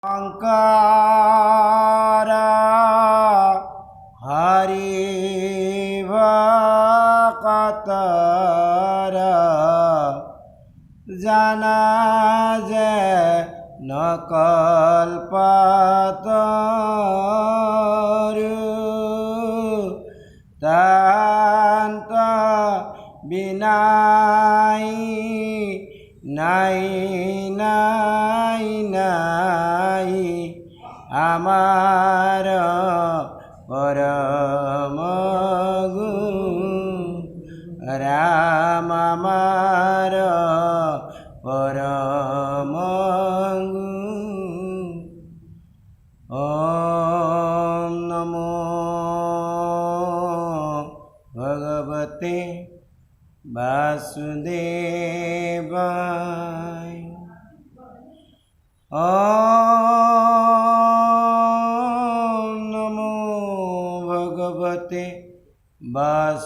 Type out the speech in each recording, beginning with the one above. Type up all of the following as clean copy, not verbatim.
Ankara Hari Vakatara Jana je nakal pataru Tanta binai nai nai nai আমার পরম রাম আমার পরম ওম নমো ভগবতে বাসুদেবায় ओम नमो भगवते वासुदेवाय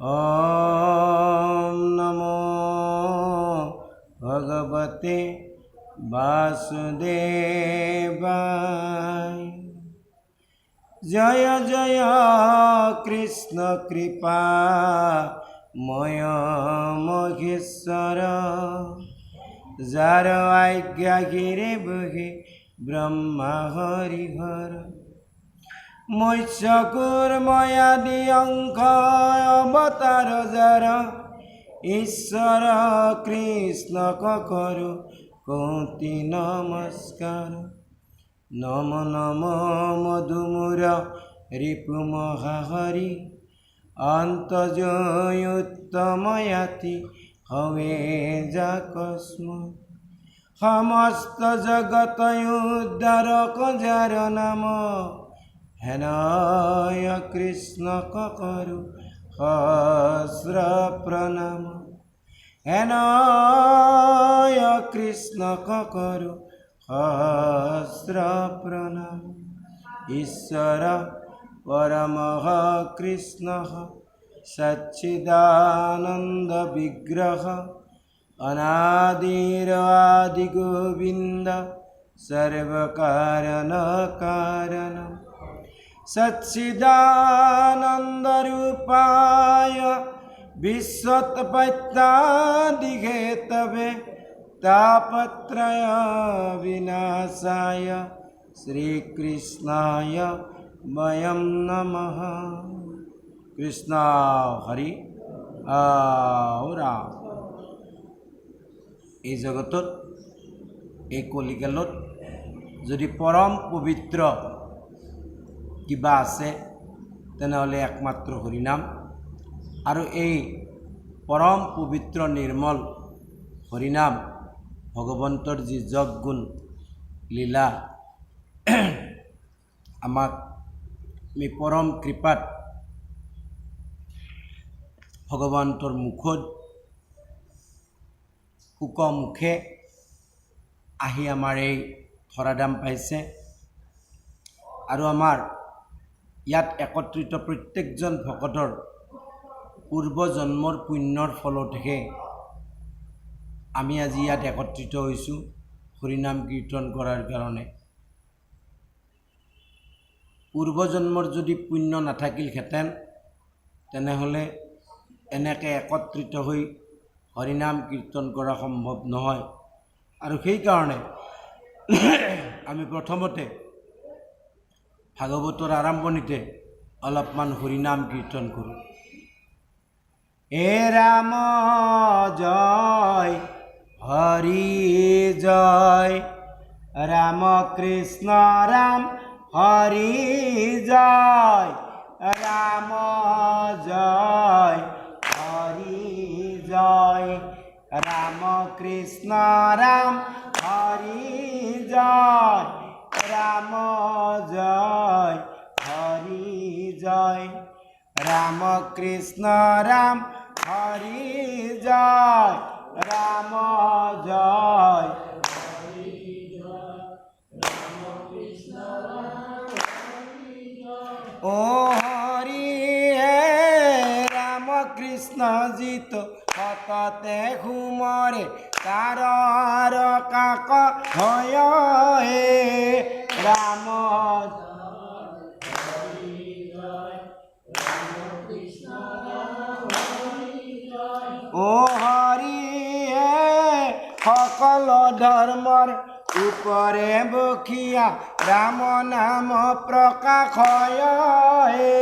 ओम नमो भगवते वासुदेवाय जय जय कृष्ण कृपा मय महेश्वर जार आज्ञा गिरे बहे ब्रह्मा हरिहर मत्स्यकुर मयादि अंक अवतार जार ईश्वर कृष्ण करू कोटि नमस्कार नम नम मधुमुर रिपु महाहरि अन्तजयुत्तमयाति हवे जाकस्म समस्त जगत उद्धारक जार नाम हेनाय कृष्ण करू सहस्र प्रणाम हेनाय कृष्ण करू सहस्र प्रणाम ईश्वर परमः कृष्ण सच्चिदानंद विग्रह अनादिरादि गोविंद सर्वकारण कारण सच्चिदानंद रूपाय विश्वोत्पत्त्यादिहेतवे तापत्रय विनाशाय श्रीकृष्णाय वयं नमः कृष्ण हरि राम এই জগতত এই কলিকালত যদি পরম পবিত্র কিবা আছে তেনেহলে একমাত্র হরিনাম আৰু এই পৰম পবিত্ৰ নিৰ্মল হৰিনাম ভগবন্তৰ যি যোগ গুণ লীলা আমাক আমি পৰম কৃপাত ভগবন্তৰ মুখত মুখে আহি আমাৰ এই ধৰাধাম পাইছে আৰু আমাৰ ইয়াত একত্ৰিত প্ৰত্যেকজন ভকতৰ পূৰ্ব জন্মৰ পুণ্যৰ ফলতহে আমি আজি ইয়াত একত্ৰিত হৈছোঁ হৰিনাম কীৰ্তন কৰাৰ কাৰণে পূৰ্ব জন্মৰ যদি পুণ্য নাথাকিলহেঁতেন তেনেহলে এনেকৈ একত্ৰিত হৈ হৰিনাম কীৰ্তন কৰা সম্ভব নহয় আৰু সেই কাৰণে আমি প্ৰথমতে ভাগৱতৰ আৰম্ভণিতে অলপমান হৰিনাম কীৰ্তন কৰোঁ হে ৰাম জয় হৰি জয় ৰাম কৃষ্ণ ৰাম হৰি জয় রাম জয় হরি জয় রাম কৃষ্ণ রাম হরি জয় রাম জয় হরি জয় রাম কৃষ্ণ রাম হরি জয় রাম জয় ओ हरि हे राम कृष्ण जी तो हतते घुमरे तार কাক হয় হে ৰাম ও হৰি হে সকল ধৰ্মৰ উপৰে বখিয়া ৰাম নাম প্ৰকাশ হয় হে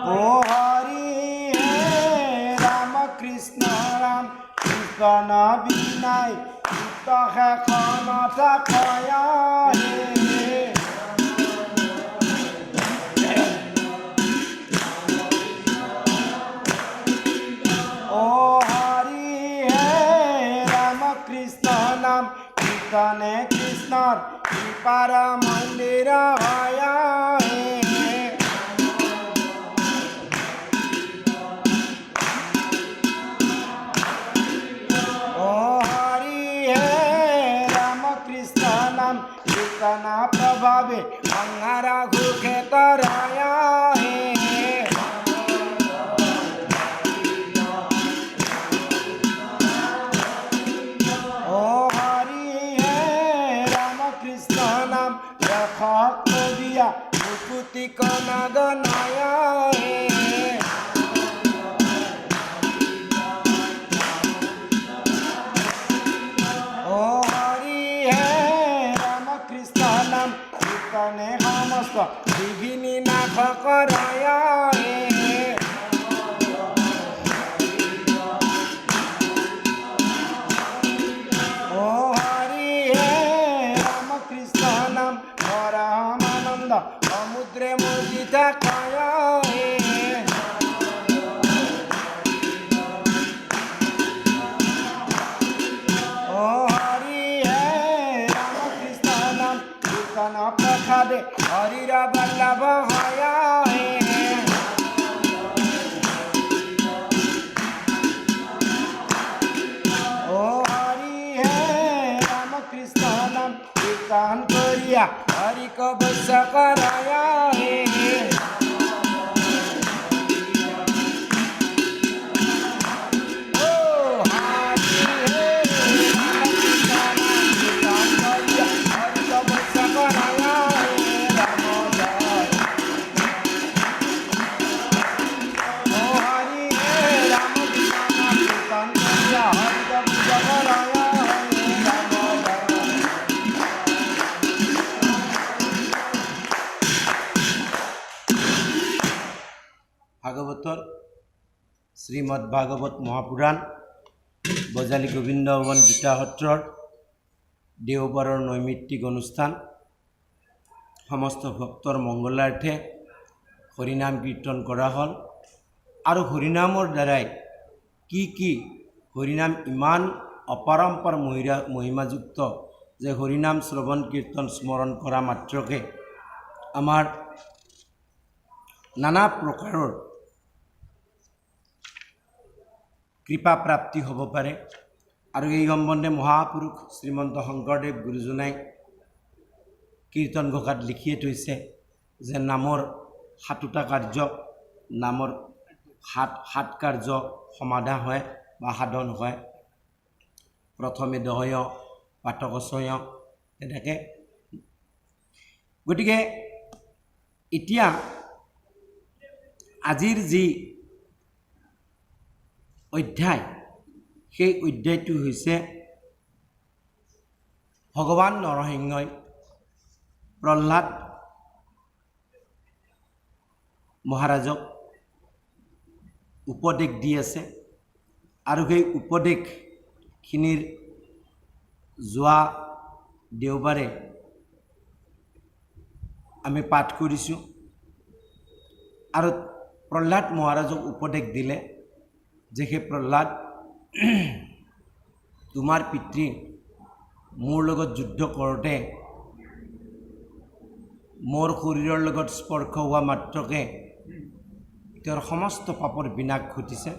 ও হৰি হে ৰাম কৃষ্ণ ৰাম কীৰ্তন বিনাই চিত্ত শেষনত কয় হে ও হৰি হে ৰাম কৃষ্ণ নাম কীৰ্তনে কৃষ্ণৰ কৃপাৰ মন্দিৰ হয় হে ও হৰি হে ৰাম কৃষ্ণ নাম কীৰ্তন প্ৰভাৱে সংহাৰ ঘোষেত ৰয় হে ও হৰি হে ৰাম কৃষ্ণ নাম ৰখ কবিয়া মুকুতি কনগ নয় হে ও হৰি হে ৰাম কৃষ্ণ নাম কীৰ্তনে সমস্ত বিঘিনি নাশ কৰয় হে ও হৰি হে ৰাম কৃষ্ণ নাম পৰমানন্দ সমুদ্ৰে মোদিত কয় হে ও হৰি হে ৰাম কৃষ্ণ নাম কীৰ্তন প্ৰসাদে হৰিৰ বল্লভ হয় হে ও হৰি হে ৰাম কৃষ্ণ নাম কীৰ্তন কৰিয়া হৰিক বৈশ্য কৰায় হে ও হৰি হে ৰাম কৃষ্ণ নাম কীৰ্তন কৰিয়া হৰিক বৈশ্য কৰায় হে ৰাম জয় ও হৰি হে ৰাম কৃষ্ণ নাম কীৰ্তন কৰিয়া হৰিক বৈশ্য কৰায় হে ৰাম জয় ভাগৱতৰ শ্ৰীমদ ভাগৱত মহাপুৰাণ বজালী গোবিন্দ ভৱন গীতা সত্ৰৰ দেওবাৰৰ নৈমিত্তিক অনুষ্ঠান সমস্ত ভক্তৰ মংগলাৰ্থে হৰিনাম কীৰ্তন কৰা হ'ল আৰু হৰিনামৰ দ্বাৰাই কি হৰিনাম ইমান অপাৰম্পাৰ মহিমাযুক্ত যে হৰিনাম শ্ৰৱণ কীৰ্তন স্মৰণ কৰা মাত্ৰকে আমাৰ নানা প্ৰকাৰৰ কৃপা প্ৰাপ্তি হ'ব পাৰে আৰু এই সম্বন্ধে মহাপুৰুষ শ্ৰীমন্ত শংকৰদেৱ গুৰুজনাই কীৰ্তন ঘোষাত লিখিয়ে থৈছে যে নামৰ সাতোটা কাৰ্য নামৰ সাত কাৰ্য সমাধা হয় বা সাধন হয় প্ৰথমে দহয় পাতকচয় তেনেকৈ গতিকে এতিয়া আজিৰ যি অধ্যায় সেই অধ্যায়টো হৈছে ভগৱান নৰসিংহই প্ৰহ্লাদ মহাৰাজক উপদেশ দি আছে আৰু সেই উপদেশখিনিৰ যোৱা দেওবাৰে আমি পাঠ কৰিছোঁ আৰু প্ৰহ্লাদ মহাৰাজক উপদেশ দিলে যে হে প্ৰহ্লাদ তোমাৰ পিতৃ মোৰ লগত যুদ্ধ কৰোঁতে মোৰ শৰীৰৰ লগত স্পৰ্শ হোৱা মাত্ৰকে তেওঁৰ সমস্ত পাপৰ বিনাশ ঘটিছে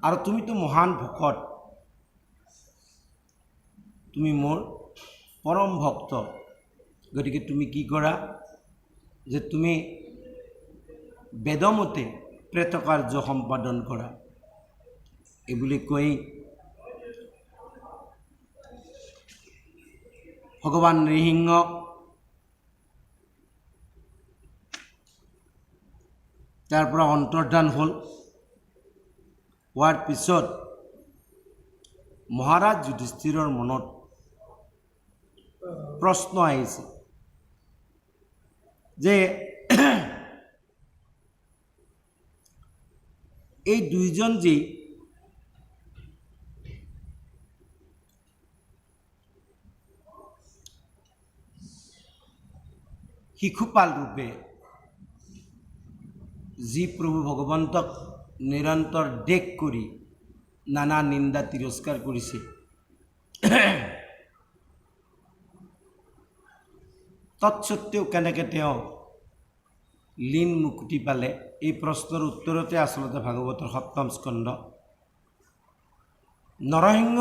আৰু তুমিতো মহান ভকত তুমি মোৰ পৰম ভক্ত গতিকে তুমি কি কৰা যে তুমি বেদমতে প্ৰেতকাৰ্য সম্পাদন কৰা এইবুলি কৈ ভগৱান নৃসিংহ তাৰ পৰা অন্তৰ্ধান হ'ল। হোৱাৰ পিছত মহাৰাজ যুধিষ্ঠিৰৰ মনত প্ৰশ্ন আহিছে যে এই দুইজন যি শিশুপাল ৰূপে যি প্ৰভু ভগৱন্তক নিৰন্তৰ দেশ কৰি নানা নিন্দা তিৰস্কাৰ কৰিছে, তৎসত্বেও কেনেকৈ তেওঁ লীন মুক্তি পালে, এই প্ৰশ্নৰ উত্তৰতে আচলতে ভাগৱতৰ সপ্তম স্কন্ধ। নৰসিংহ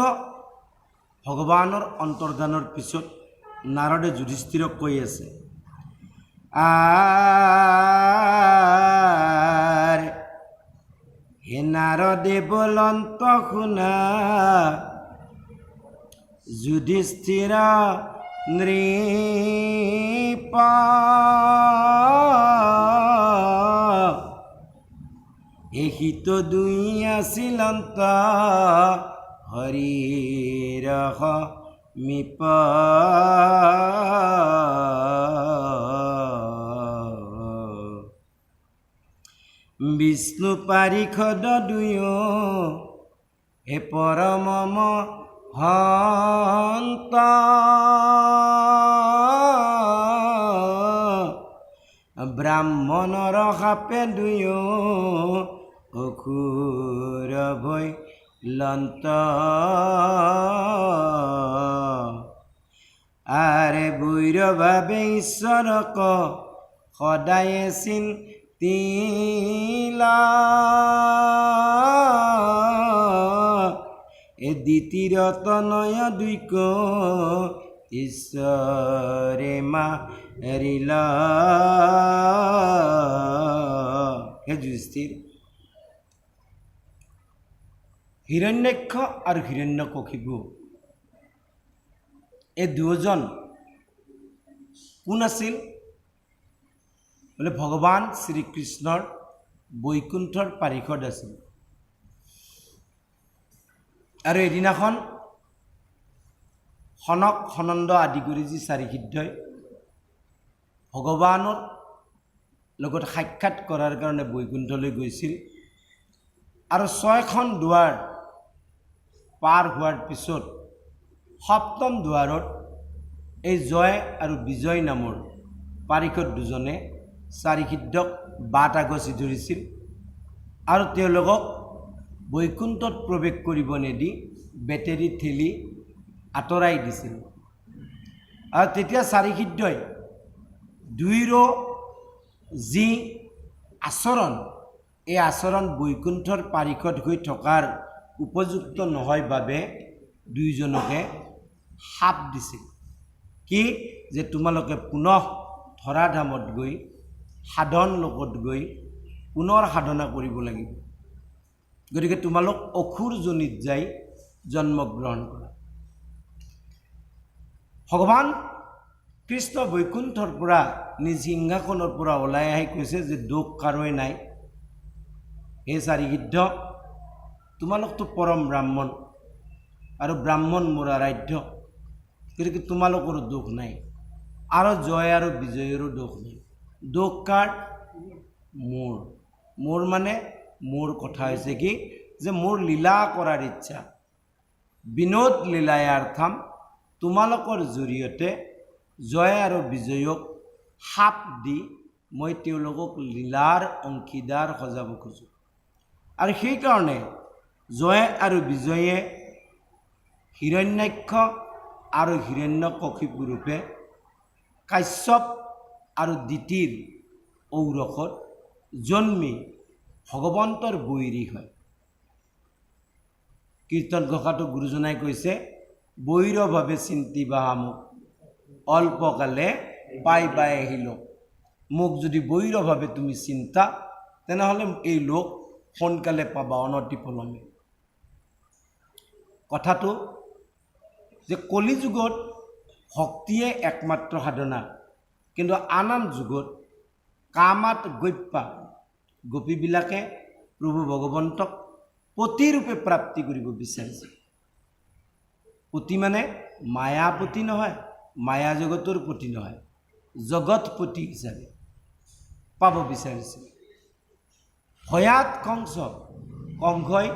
ভগৱানৰ অন্তৰ্ধানৰ পিছত নাৰদে যুধিষ্ঠিৰক কৈ আছে, হে নাৰদে বলন্ত শুনা, যুধিষ্ঠিৰ নৃপ এহিত দুই আছিলন্ত হৰিৰ মিপ বিষ্ণু পাৰিষদ দুয়ো হে পৰম হন্ত ব্ৰাহ্মণৰ সাপে দুয়ো অসুৰ ভৈ লন্ত আৰে বৈৰভাৱে ঈশ্বৰক সদায়ে চিন্তিলা এ দ্বিতীয়ত নয় দুইক ঈশ্বৰে মাৰিলা। হে যুধিষ্ঠিৰ, হিৰণ্যাক্ষ আৰু হিৰণ্যকশিপু এই দুজন কোন আছিল? বোলে ভগৱান শ্ৰীকৃষ্ণৰ বৈকুণ্ঠৰ পাৰিষদ আছিল। আৰু এদিনাখন সনক সনন্দ আদি কৰি যি চাৰিসিদ্ধই ভগৱানৰ লগত সাক্ষাৎ কৰাৰ কাৰণে বৈকুণ্ঠলৈ গৈছিল, আৰু 6খন দুৱাৰ পাৰ হোৱাৰ পিছত সপ্তম দুৱাৰত এই জয় আৰু বিজয় নামৰ পাৰিষদ দুজনে চাৰিসিদ্ধক বাট আগচি ধৰিছিল আৰু তেওঁলোকক বৈকুণ্ঠত প্ৰৱেশ কৰিব নিদি বেটেৰী ঠেলি আঁতৰাই দিছিল। আৰু তেতিয়া চাৰিসিদ্ধই দুইৰো যি আচৰণ, এই আচৰণ বৈকুণ্ঠৰ পাৰিষদ হৈ থকাৰ উপযুক্ত নহয় বাবে দুইজনকে শাপ দিছিল। কি যে তোমালোকে পুনঃ ধৰাধামত গৈ সাধন লোকত গৈ পুনৰ সাধনা কৰিব লাগিব, গতিকে তোমালোক অসুৰ যোনিত যাই জন্মগ্ৰহণ কৰা। ভগৱান কৃষ্ণ বৈকুণ্ঠৰ পৰা নিজ সিংহাসনৰ পৰা ওলাই আহি কৈছে যে দোষ কাৰোৱে নাই। হে চাৰিসিদ্ধ, তোমালোকতো পৰম ব্ৰাহ্মণ আৰু ব্ৰাহ্মণ মোৰ আৰাধ্য, গতিকে তোমালোকৰো দোষ নাই, আৰু জয় আৰু বিজয়ৰো দোষ নাই। দোষ কাৰ? মোৰ। মোৰ মানে মোৰ কথা হৈছে কি যে মোৰ লীলা কৰাৰ ইচ্ছা, বিনোদ লীলায়াৰ্থম, তোমালোকৰ জৰিয়তে জয় আৰু বিজয়ক শাপ দি মই তেওঁলোকক লীলাৰ অংশীদাৰ সজাব খোজোঁ। আৰু সেইকাৰণে জয় আৰু বিজয়ে হিৰণ্যাক্ষ আৰু হিৰণ্যকশিপু ৰূপে কাশ্যপ আৰু দিতিৰ ঔৰসত জন্মি ভগৱন্তৰ বৈৰী হয়। কীৰ্তন ঘোষাটো গুৰুজনাই কৈছে, বৈৰভাৱে চিন্তিবা মোক অল্পকালে পাই আহিল। মোক যদি বৈৰভাৱে তুমি চিন্তা, তেনেহ'লে এই লোক সোনকালে পাবা অনতি পলমে। কথাটো যে কলিযুগত ভক্তিয়ে একমাত্ৰ সাধনা, কিন্তু আন যুগত কামাত গপ্যা গোপীবিলাকে প্ৰভু ভগৱন্তক পতিৰূপে প্ৰাপ্তি কৰিব বিচাৰিছে। পতি মানে মায়াপতি নহয়, মায়া জগতৰ পতি নহয়, জগতপতি হিচাপে পাব বিচাৰিছে। হয়াত কংসই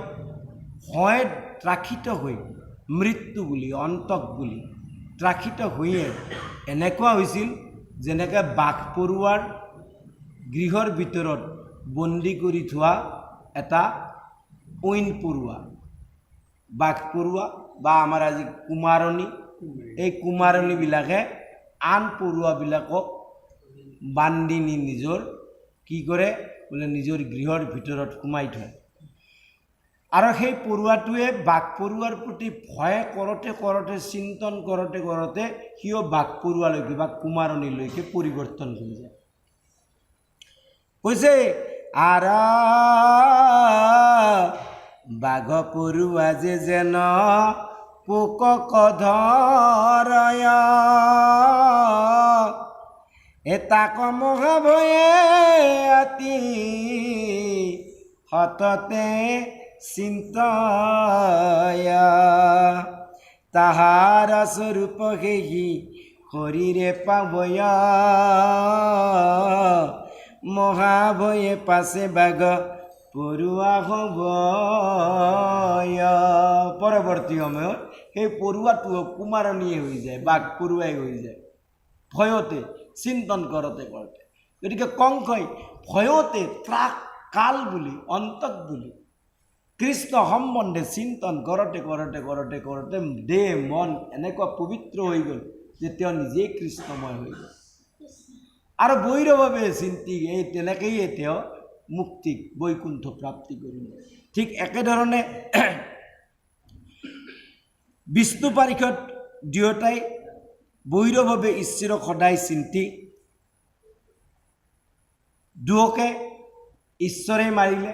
হয় ত্ৰাখিত হৈ মৃত্যু বুলি অন্তক বুলি ত্ৰাখিত হৈয়ে এনেকুৱা হৈছিল যেনেকৈ বাঘ পৰুৱাৰ গৃহৰ ভিতৰত বন্দী কৰি থোৱা এটা ঐন পৰুৱা, বাঘ পৰুৱা বা আমাৰ আজি কুমাৰণী, এই কুমাৰণীবিলাকে আন পৰুৱাবিলাকক বান্ধি নি নিজৰ কি কৰে বোলে নিজৰ গৃহৰ ভিতৰত সোমাই থয়। আৰু সেই পৰুৱাটোৱে বাঘ পৰুৱাৰ প্ৰতি ভয় কৰোঁতে কৰোঁতে চিন্তন কৰোঁতে কৰোঁতে সিও বাঘ পৰুৱালৈকে বা কুমাৰণীলৈকে পৰিৱৰ্তন হৈ যায়। কৈছে আৰা বাঘ পৰুৱা যে যেন পোকক ধৰয়, তাক মহাভয়ে অতি সততে চিন্তয়, তাহাৰ স্বৰূপ সেহি শৰীৰে পাবয়, মহাভয়ে পাছে বাঘ পৰুৱা হ'বয়। পৰৱৰ্তী সময়ত সেই পৰুৱাটো কুমাৰণীয়ে হৈ যায়, বাঘ পৰুৱাই হৈ যায়, ভয়তে চিন্তন কৰোঁতে কৰোঁতে। গতিকে কংসই ভয়তে ত্ৰাক কাল বুলি অন্তক বুলি কৃষ্ণ সম্বন্ধে চিন্তন কৰোঁতে কৰোঁতে কৰোঁতে কৰোঁতে দেহ মন এনেকুৱা পবিত্ৰ হৈ গ'ল যে তেওঁ নিজেই কৃষ্ণময় হৈ গ'ল। আৰু বৈৰভাৱে চিন্তি তেনেকৈয়ে তেওঁ মুক্তিক বৈকুণ্ঠ প্ৰাপ্তি কৰিলে। ঠিক একেধৰণে বিষ্ণু পাৰিষদ দুয়োটাই বৈৰভাৱে ঈশ্বৰক সদায় চিন্তি দুয়োকে ঈশ্বৰে মাৰিলে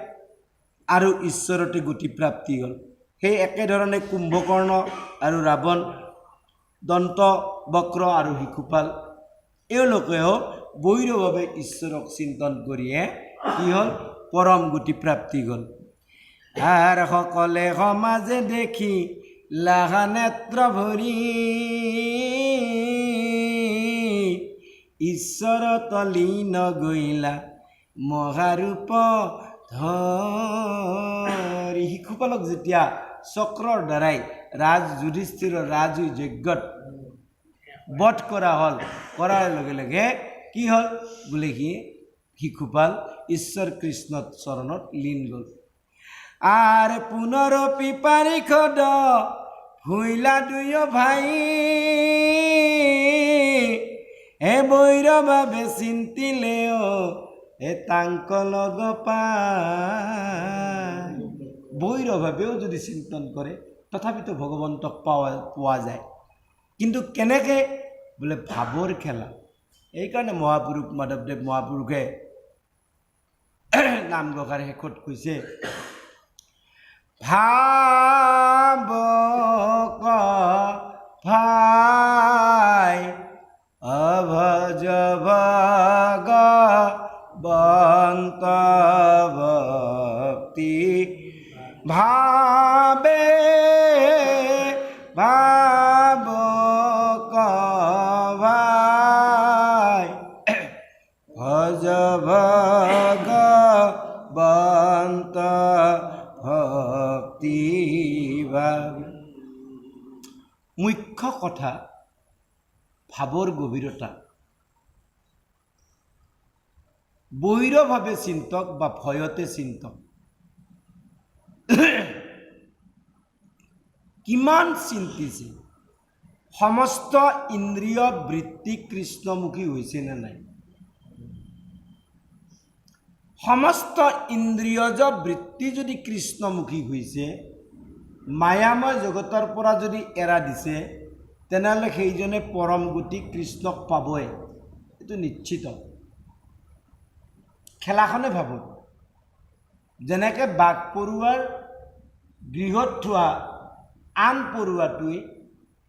আৰু ঈশ্বৰতে গতি প্ৰাপ্তি হ'ল। সেই একেধৰণে কুম্ভকৰ্ণ আৰু ৰাৱণ, দন্ত বক্ৰ আৰু শিশুপাল এওঁলোকেও বৈৰভাৱে ঈশ্বৰক চিন্তন কৰিয়ে কি হ'ল পৰম গতি প্ৰাপ্তি হ'ল। আৰু সকলে সমাজে দেখি লাহা নেত্ৰ ভৰি, ঈশ্বৰ তলীন গৈলা মহাৰূপ ধৰি। শিশুপালক যেতিয়া চক্ৰৰ দ্বাৰাই যুধিষ্ঠিৰৰ ৰাজুই যজ্ঞত বধ কৰা হ'ল, কৰাৰ লগে লগে কি হ'ল বোলে শিশুপাল ঈশ্বৰ কৃষ্ণৰ চৰণত লীন গ'ল। আৰু পুনৰ পাৰিষদ ভুইলা দুয়ো ভাই, বৈৰভাৱে চিন্তিলেও তাংক লগ পায়। বৈৰভাৱেও যদি চিন্তন কৰে তথাপিতো ভগৱন্তক পোৱা যায়, কিন্তু কেনেকৈ বোলে ভাৱৰ খেলা। এইকাৰণে মহাপুৰুষ মাধৱদেৱ মহাপুৰুষে নামঘোষাৰ শেষত কৈছে ভাৱক ভাই অভজ ভগৱন্ত ভক্তি, ভাবে ভাৱক ভাই ভজ ভগৱন্ত ভক্তি ভাব। মুখ্য কথা ভাৱৰ গভীৰতা। বৈৰভাৱে চিন্তক বা ভয়তে চিন্তক কিমান চিন্তিছে, সমস্ত ইন্দ্ৰিয় বৃত্তি কৃষ্ণমুখী হৈছে নে নাই? সমস্ত ইন্দ্ৰিয়জ বৃত্তি যদি কৃষ্ণমুখী হৈছে, মায়াময় জগতৰ পৰা যদি এৰা দিছে, তেনেহ'লে সেইজনে পৰম গতি কৃষ্ণক পাবই, এইটো নিশ্চিত। খেলাখনে ভাবক, যেনেকৈ বাঘ পৰুৱাৰ গৃহত থোৱা আন পৰুৱাটোৱে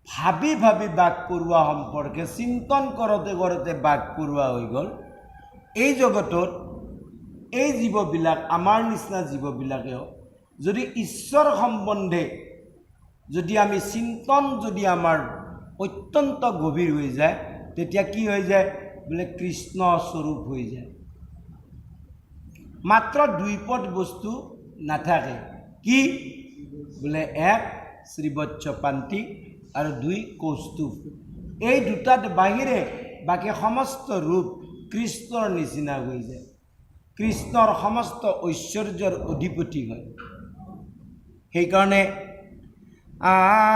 ভাবি ভাবি বাঘ পৰুৱা সম্পৰ্কে চিন্তন কৰোঁতে কৰোঁতে বাঘ পৰুৱা হৈ গ'ল। এই জগতত এই জীৱবিলাক আমাৰ নিচিনা জীৱবিলাকেও যদি ঈশ্বৰ সম্বন্ধে যদি আমি চিন্তন যদি আমাৰ অত্যন্ত গভীৰ হৈ যায়, তেতিয়া কি হৈ যায় বোলে কৃষ্ণ স্বৰূপ হৈ যায়। মাত্ৰ দুইপদ বস্তু নাথাকে, কি বোলে এক শ্ৰীবৎসপান্তি আৰু দুই কৌস্তুভ। এই দুটাত বাহিৰে বাকী সমস্ত ৰূপ কৃষ্ণৰ নিচিনা হৈ যায়, কৃষ্ণৰ সমস্ত ঐশ্বৰ্যৰ অধিপতি হয়। সেইকাৰণে আর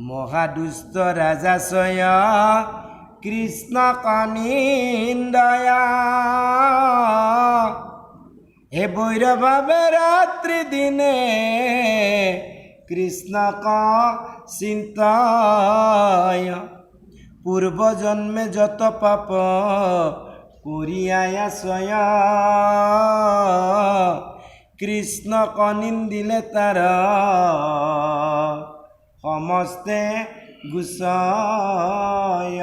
মহাদুষ্ট রাজাশয় কৃষ্ণ কনিন্দয়া হে ভৈরভাবে রাত্রি দিনে কৃষ্ণ ক চিন্তয় পূর্ব জন্মে যত পাপ করিয়া সয় কৃষ্ণ কনিন্দিলে তার সমস্তে গুচয়।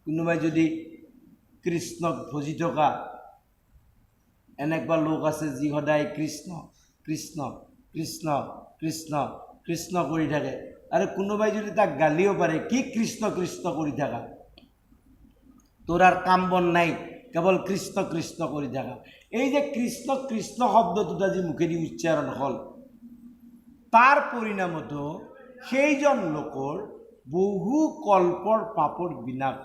কোনোবাই যদি কৃষ্ণক ভজি থকা এনেকুৱা লোক আছে যি সদায় কৃষ্ণ কৃষ্ণ কৃষ্ণ কৃষ্ণ কৃষ্ণ কৰি থাকে, আৰু কোনোবাই যদি তাক গালিও পাৰে, কি কৃষ্ণ কৃষ্ণ কৰি থাকা, তোৰ আৰ কাম বন নাই, কেৱল কৃষ্ণ কৃষ্ণ কৰি থাকা। এই যে কৃষ্ণ কৃষ্ণ শব্দ দুটা যি মুখেদি উচ্চাৰণ হ'ল, তাৰ পৰিণামতো সেইজন লোকৰ বহু কল্পৰ পাপৰ বিনাশ।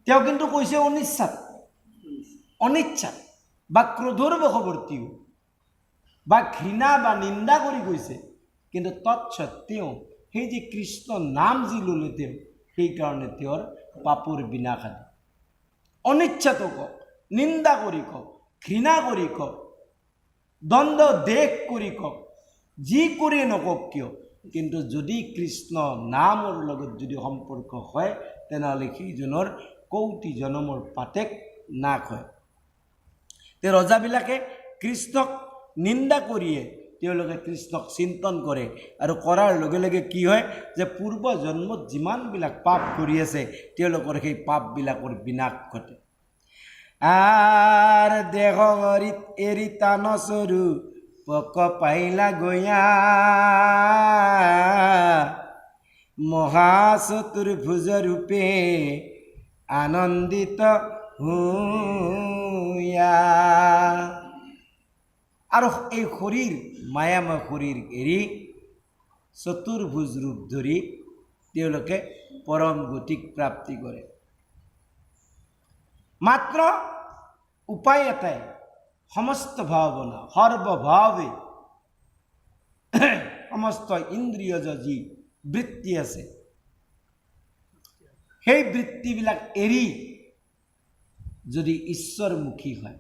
তেওঁ কিন্তু কৈছে অনিচ্ছাত, অনিচ্ছাত বা ক্ৰোধৰ বশৱৰ্তী বা ঘৃণা বা নিন্দা কৰি কৈছে, কিন্তু তৎসত্ত্বেও সেই যে কৃষ্ণ নাম যি ল'লে তেওঁ, সেইকাৰণে তেওঁৰ পাপৰ বিনাশ আনে। অনিচ্ছাটো কওক, নিন্দা কৰি কওক, ঘৃণা কৰি কওক, দ্বন্দ্ব দেশ কৰি কওক, যি কৰি নকওক কিয়, কিন্তু যদি কৃষ্ণ নামৰ লগত যদি সম্পৰ্ক হয়, তেনেহ'লে সেইজনৰ কৌটি জনমৰ পাতেক নাশ হয়। তে ৰজাবিলাকে কৃষ্ণক নিন্দা কৰিয়ে তেওঁলোকে কৃষ্ণক চিন্তন কৰে, আৰু কৰাৰ লগে লগে কি হয় যে পূৰ্ব জন্মত যিমানবিলাক পাপ কৰি আছে তেওঁলোকৰ সেই পাপবিলাকৰ বিনাশ ঘটে। আৰ দেহ এৰি তানসৰু পক পাইলা গয়া মহাচতুৰ্ভুজ ৰূপে আনন্দিত হুয়া। আৰু এই শৰীৰ মায়াময় শৰীৰ এৰি চতুৰ্ভুজ ৰূপ ধৰি তেওঁলোকে পৰম গতিক প্ৰাপ্তি কৰে। মাত্ৰ উপায় এটাই, সমস্ত ভাৱনা সৰ্বভাৱে সমস্ত ইন্দ্ৰিয়জ যি বৃত্তি আছে, সেই বৃত্তিবিলাক এৰি যদি ঈশ্বৰমুখী হয়,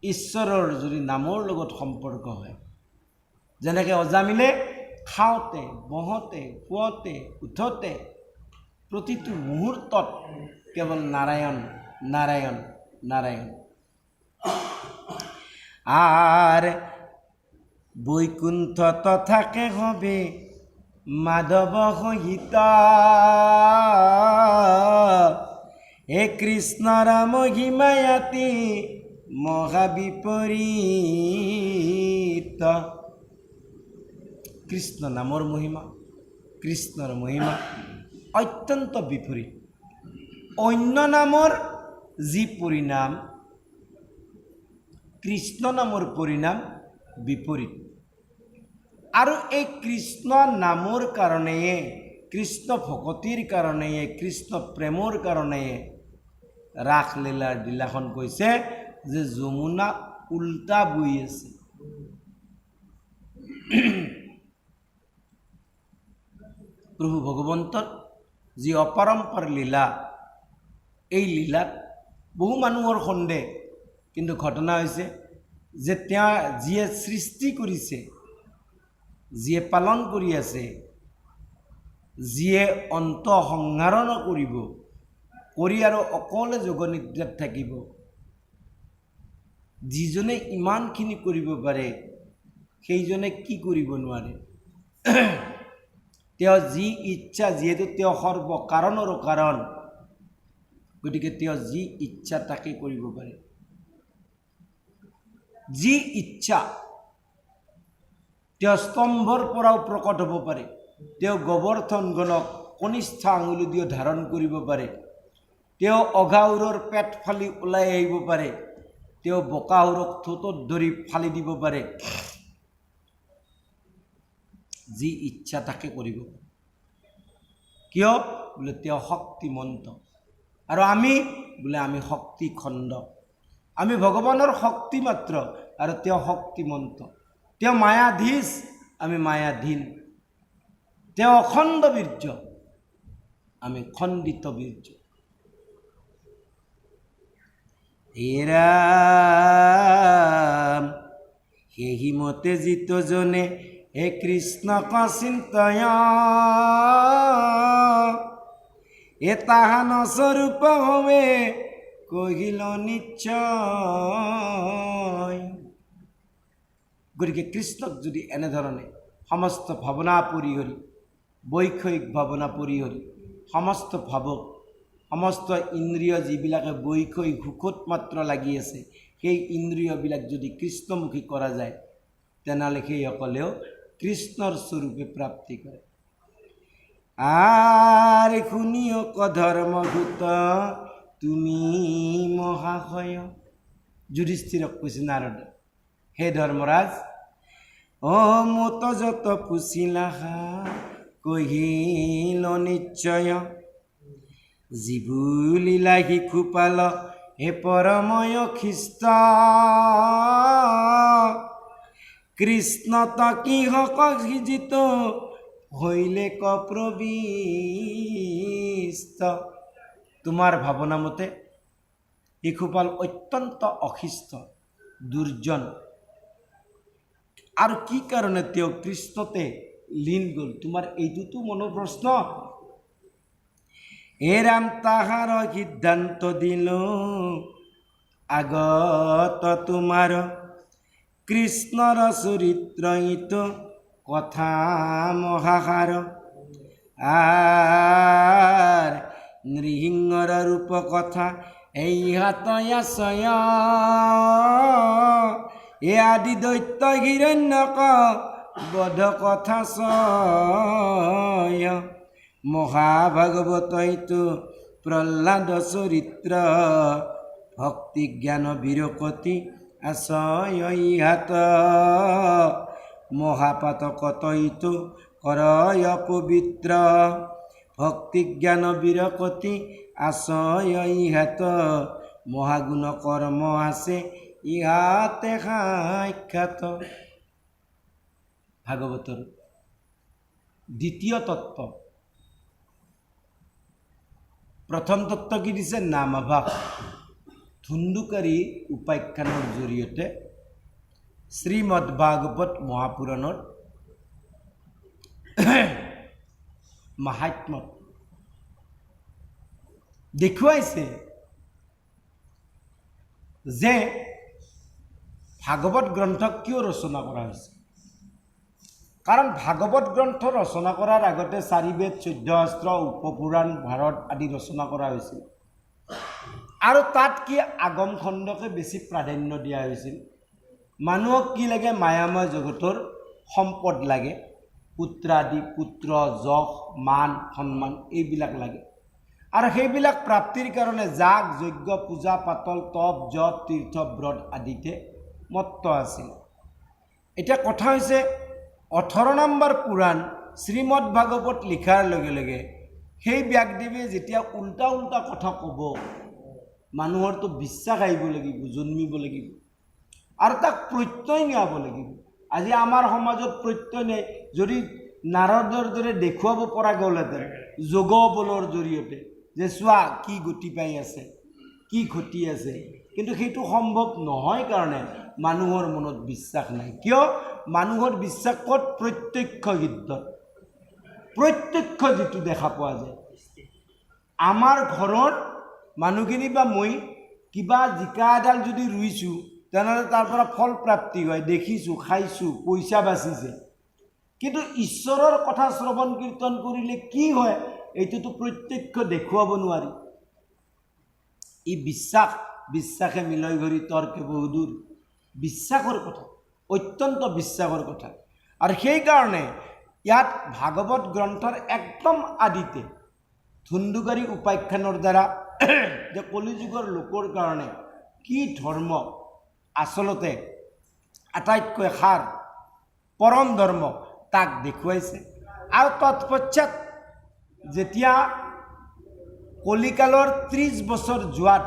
ঈশ্বৰৰ যদি নামৰ লগত সম্পৰ্ক হয়, যেনেকৈ অজামিলে খাওঁতে বহোঁতে শুৱতে উঠোঁতে প্ৰতিটো মুহূৰ্তত কেৱল নাৰায়ণ নাৰায়ণ নাৰায়ণ। আৰ বৈকুণ্ঠ তথাকে হবে মাধব সহিত হে কৃষ্ণ ৰাম হিমায়াতি মহাবিপৰীত। কৃষ্ণ নামৰ মহিমা, কৃষ্ণৰ মহিমা অত্যন্ত বিপৰীত। অন্য নামৰ যি পৰিণাম, কৃষ্ণ নামৰ পৰিণাম বিপৰীত। আৰু এই কৃষ্ণ নামৰ কাৰণে, কৃষ্ণ ভকতিৰ কাৰণে, কৃষ্ণ প্ৰেমৰ কাৰণে ৰাসলীলাৰ দিলাখন কৈছে যে যমুনা উল্টা বৈ আছে। প্ৰভু ভগৱন্তৰ যি অপৰম্পৰ লীলা, এই লীলাত বহু মানুহৰ সন্দেহ, কিন্তু ঘটনা হৈছে যে তেওঁ যিয়ে সৃষ্টি কৰিছে, যিয়ে পালন কৰি আছে, যিয়ে অন্ত সংহাৰণ কৰিব, কৰি আৰু অকলে যোগনিদ্ৰাত থাকিব। যিজনে ইমানখিনি কৰিব পাৰে সেইজনে কি কৰিব নোৱাৰে? তেওঁ যি ইচ্ছা, যিহেতু তেওঁ সৰ্ব কাৰণৰো কাৰণ, গতিকে তেওঁ যি ইচ্ছা তাকে কৰিব পাৰে। যি ইচ্ছা তেওঁ স্তম্ভৰ পৰাও প্ৰকট হ'ব পাৰে, তেওঁ গোবৰ্ধনগণক কনিষ্ঠ আঙুলি দিও ধাৰণ কৰিব পাৰে, তেওঁ অঘাউৰৰ পেট ফালি ওলাই আহিব পাৰে, তেওঁ বকাসুৰক ঠোঁটত ধৰি ফালি দিব পাৰে। যি ইচ্ছা তাকে কৰিব। কিয়? বোলে তেওঁ শক্তিমন্ত। আৰু আমি বোলে আমি শক্তিখণ্ড। আমি ভগৱানৰ শক্তি মাত্ৰ আৰু তেওঁ শক্তিমন্ত। তেওঁ মায়াধীশ, আমি মায়াধীন। তেওঁ অখণ্ড বীৰ্য, আমি খণ্ডিত বীৰ্য। সেইমতে জিতজনে হে কৃষ্ণক চিন্তয়, তাহান স্বৰূপ হৱে কহিল নিশ্চয়। গতিকে কৃষ্ণক যদি এনেধৰণে সমস্ত ভাৱনা পৰিহৰি, বৈষয়িক ভাৱনা পৰিহৰি, সমস্ত ভাৱক, সমস্ত ইন্দ্ৰিয় যিবিলাকে বৈষয়িক সুখত মাত্ৰ লাগি আছে, সেই ইন্দ্ৰিয়বিলাক যদি কৃষ্ণমুখী কৰা যায়, তেনেহ'লে সেইসকলেও কৃষ্ণৰ স্বৰূপে প্ৰাপ্তি কৰে। আৰে শুনিয়ক ধৰ্মভূত তুমি মহাশয়। যুধিষ্ঠিৰক কৈছে নাৰদে, হে ধৰ্মৰাজ, মত যত পুছিলা কহিল নিশ্চয়, জীবু লীলা শিশুপাল হে পৰময় খ্ৰীষ্ট, কৃষ্ণ কিহক সিজিত হইলে কপ্ৰবিষ্ট। তোমাৰ ভাৱনা মতে শিশুপাল অত্যন্ত অশিষ্ট, দুৰ্জন। আৰু কি কাৰণে তেওঁ কৃষ্ণতে লীন গ'ল? তোমাৰ এইটোতো মনৰ প্ৰশ্ন। ৰাম তাহাৰ সিদ্ধান্ত দিল আগত তোমাৰ, কৃষ্ণৰ চৰিত্ৰ ইটো কথা মহাসাৰ। নৃসিংহৰ ৰূপ কথা এই হাতয় আশয়, আদি দৈত্য হিৰণ্যক বধ কথা ছয়। মহাভাগৱত ইটো প্ৰহ্লাদ চৰিত্ৰ, ভক্তি জ্ঞান বিৰকতি আশয় ইহাত। মহাপাতকত ইটো কৰয় পবিত্ৰ, ভক্তি জ্ঞান বিৰকতি আশয় ইহাত। মহাগুণ কৰ্ম আছে ইহাতে সাক্ষাৎ। ভাগৱতৰ দ্বিতীয় তত্ত্ব। প্ৰথম তত্ত্ব কি দিছে? নামাভাস। ধুন্দুকাৰী উপাখ্যানৰ জৰিয়তে শ্ৰীমদ ভাগৱত মহাপুৰাণৰ মাহাত্ম্যত দেখুৱাইছে যে ভাগৱত গ্ৰন্থ কিয় ৰচনা কৰা হৈছে। কাৰণ ভাগৱত গ্ৰন্থ ৰচনা কৰাৰ আগতে 4 বেদ, 14 শাস্ত্ৰ, উপপুৰাণ, ভাৰত আদি ৰচনা কৰা হৈছিল। আৰু তাত কি আগম খণ্ডকে বেছি প্ৰাধান্য দিয়া হৈছিল। মানুহক কি লাগে? মায়াময় জগতৰ সম্পদ লাগে, পুত্ৰ আদি, পুত্ৰ, যশ, মান, সন্মান এইবিলাক লাগে। আৰু সেইবিলাক প্ৰাপ্তিৰ কাৰণে যাগ, যজ্ঞ, পূজা পাতল, তপ, জপ, তীৰ্থ, ব্ৰত আদিতে মত্ত আছিল। এতিয়া কথা হৈছে 18 নম্বৰ পুৰাণ শ্ৰীমদ ভাগৱত লিখাৰ লগে লগে সেই ব্যাসদেৱে যেতিয়া উল্টা উল্টা কথা ক'ব, মানুহৰতো বিশ্বাস আহিব লাগিব, জন্মিব লাগিব, আৰু তাক প্ৰত্যয় নিয়াব লাগিব। আজি আমাৰ সমাজত প্ৰত্যয় নাই। যদি নাৰদৰ দৰে দেখুৱাব পৰা গ'লহেঁতেন যোগ বলৰ জৰিয়তে যে চোৱা কি গতি পাই আছে, কি ঘটি আছে, কিন্তু সেইটো সম্ভৱ নহয় কাৰণে মানুহৰ মনত বিশ্বাস নাই। কিয়? মানুহৰ বিশ্বাস ক'ত? প্ৰত্যক্ষ সিদ্ধত। প্ৰত্যক্ষ যিটো দেখা পোৱা যায়। আমাৰ ঘৰত মানুহখিনি বা মই কিবা জিকা এডাল যদি ৰুইছোঁ তেনেহ'লে তাৰ পৰা ফল প্ৰাপ্তি হয়, দেখিছোঁ, খাইছোঁ, পইচা বাচিছে। কিন্তু ঈশ্বৰৰ কথা শ্ৰৱণ কীৰ্তন কৰিলে কি হয় এইটোতো প্ৰত্যক্ষ দেখুৱাব নোৱাৰি। ই বিশ্বাসে মিলয় ঘৰি তৰ্কে বহুদূৰ। বিশ্বাসৰ কথা, অত্যন্ত বিশ্বাসৰ কথা। আৰু সেইকাৰণে ইয়াত ভাগৱত গ্ৰন্থৰ একদম আদিতে ধুন্দুকাৰী উপাখ্যানৰ দ্বাৰা যে কলিযুগৰ লোকৰ কাৰণে কি ধৰ্ম আচলতে আটাইতকৈ সাৰ পৰম ধৰ্ম তাক দেখুৱাইছে। আৰু তৎপশ্চাত যেতিয়া কলিকালৰ 30 বছৰ যোৱাত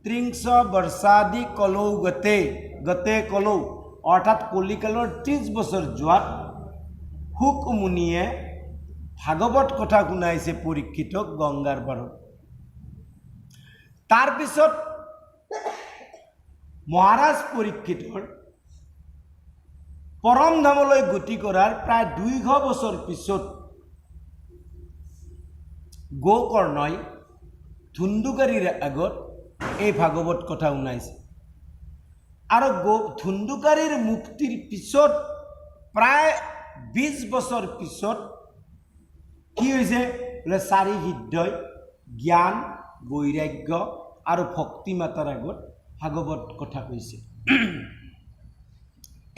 ত্ৰিংশ বৰ্ষাদি কলৌ গতে কলৌ অৰ্থাৎ কলিকালৰ 30 বছৰ যোৱাত শুক মুনিয়ে ভাগৱত কথা শুনাইছে পৰীক্ষিতক গংগাৰ পাৰত। তাৰপিছত মহাৰাজ পৰীক্ষিতৰ পৰম ধামলৈ গতি কৰাৰ প্ৰায় 200 বছৰ পিছত গোকৰ্ণই ধুন্দুকাৰীৰ আগত এই ভাগৱত কথা শুনাইছে। আৰু ধুন্দুকাৰীৰ মুক্তিৰ পিছত প্ৰায় 20 বছৰ পিছত কি হৈছে বোলে চাৰি সিদ্ধই জ্ঞান, বৈৰাগ্য আৰু ভক্তি মাতাৰ আগত ভাগৱত কথা কৈছে।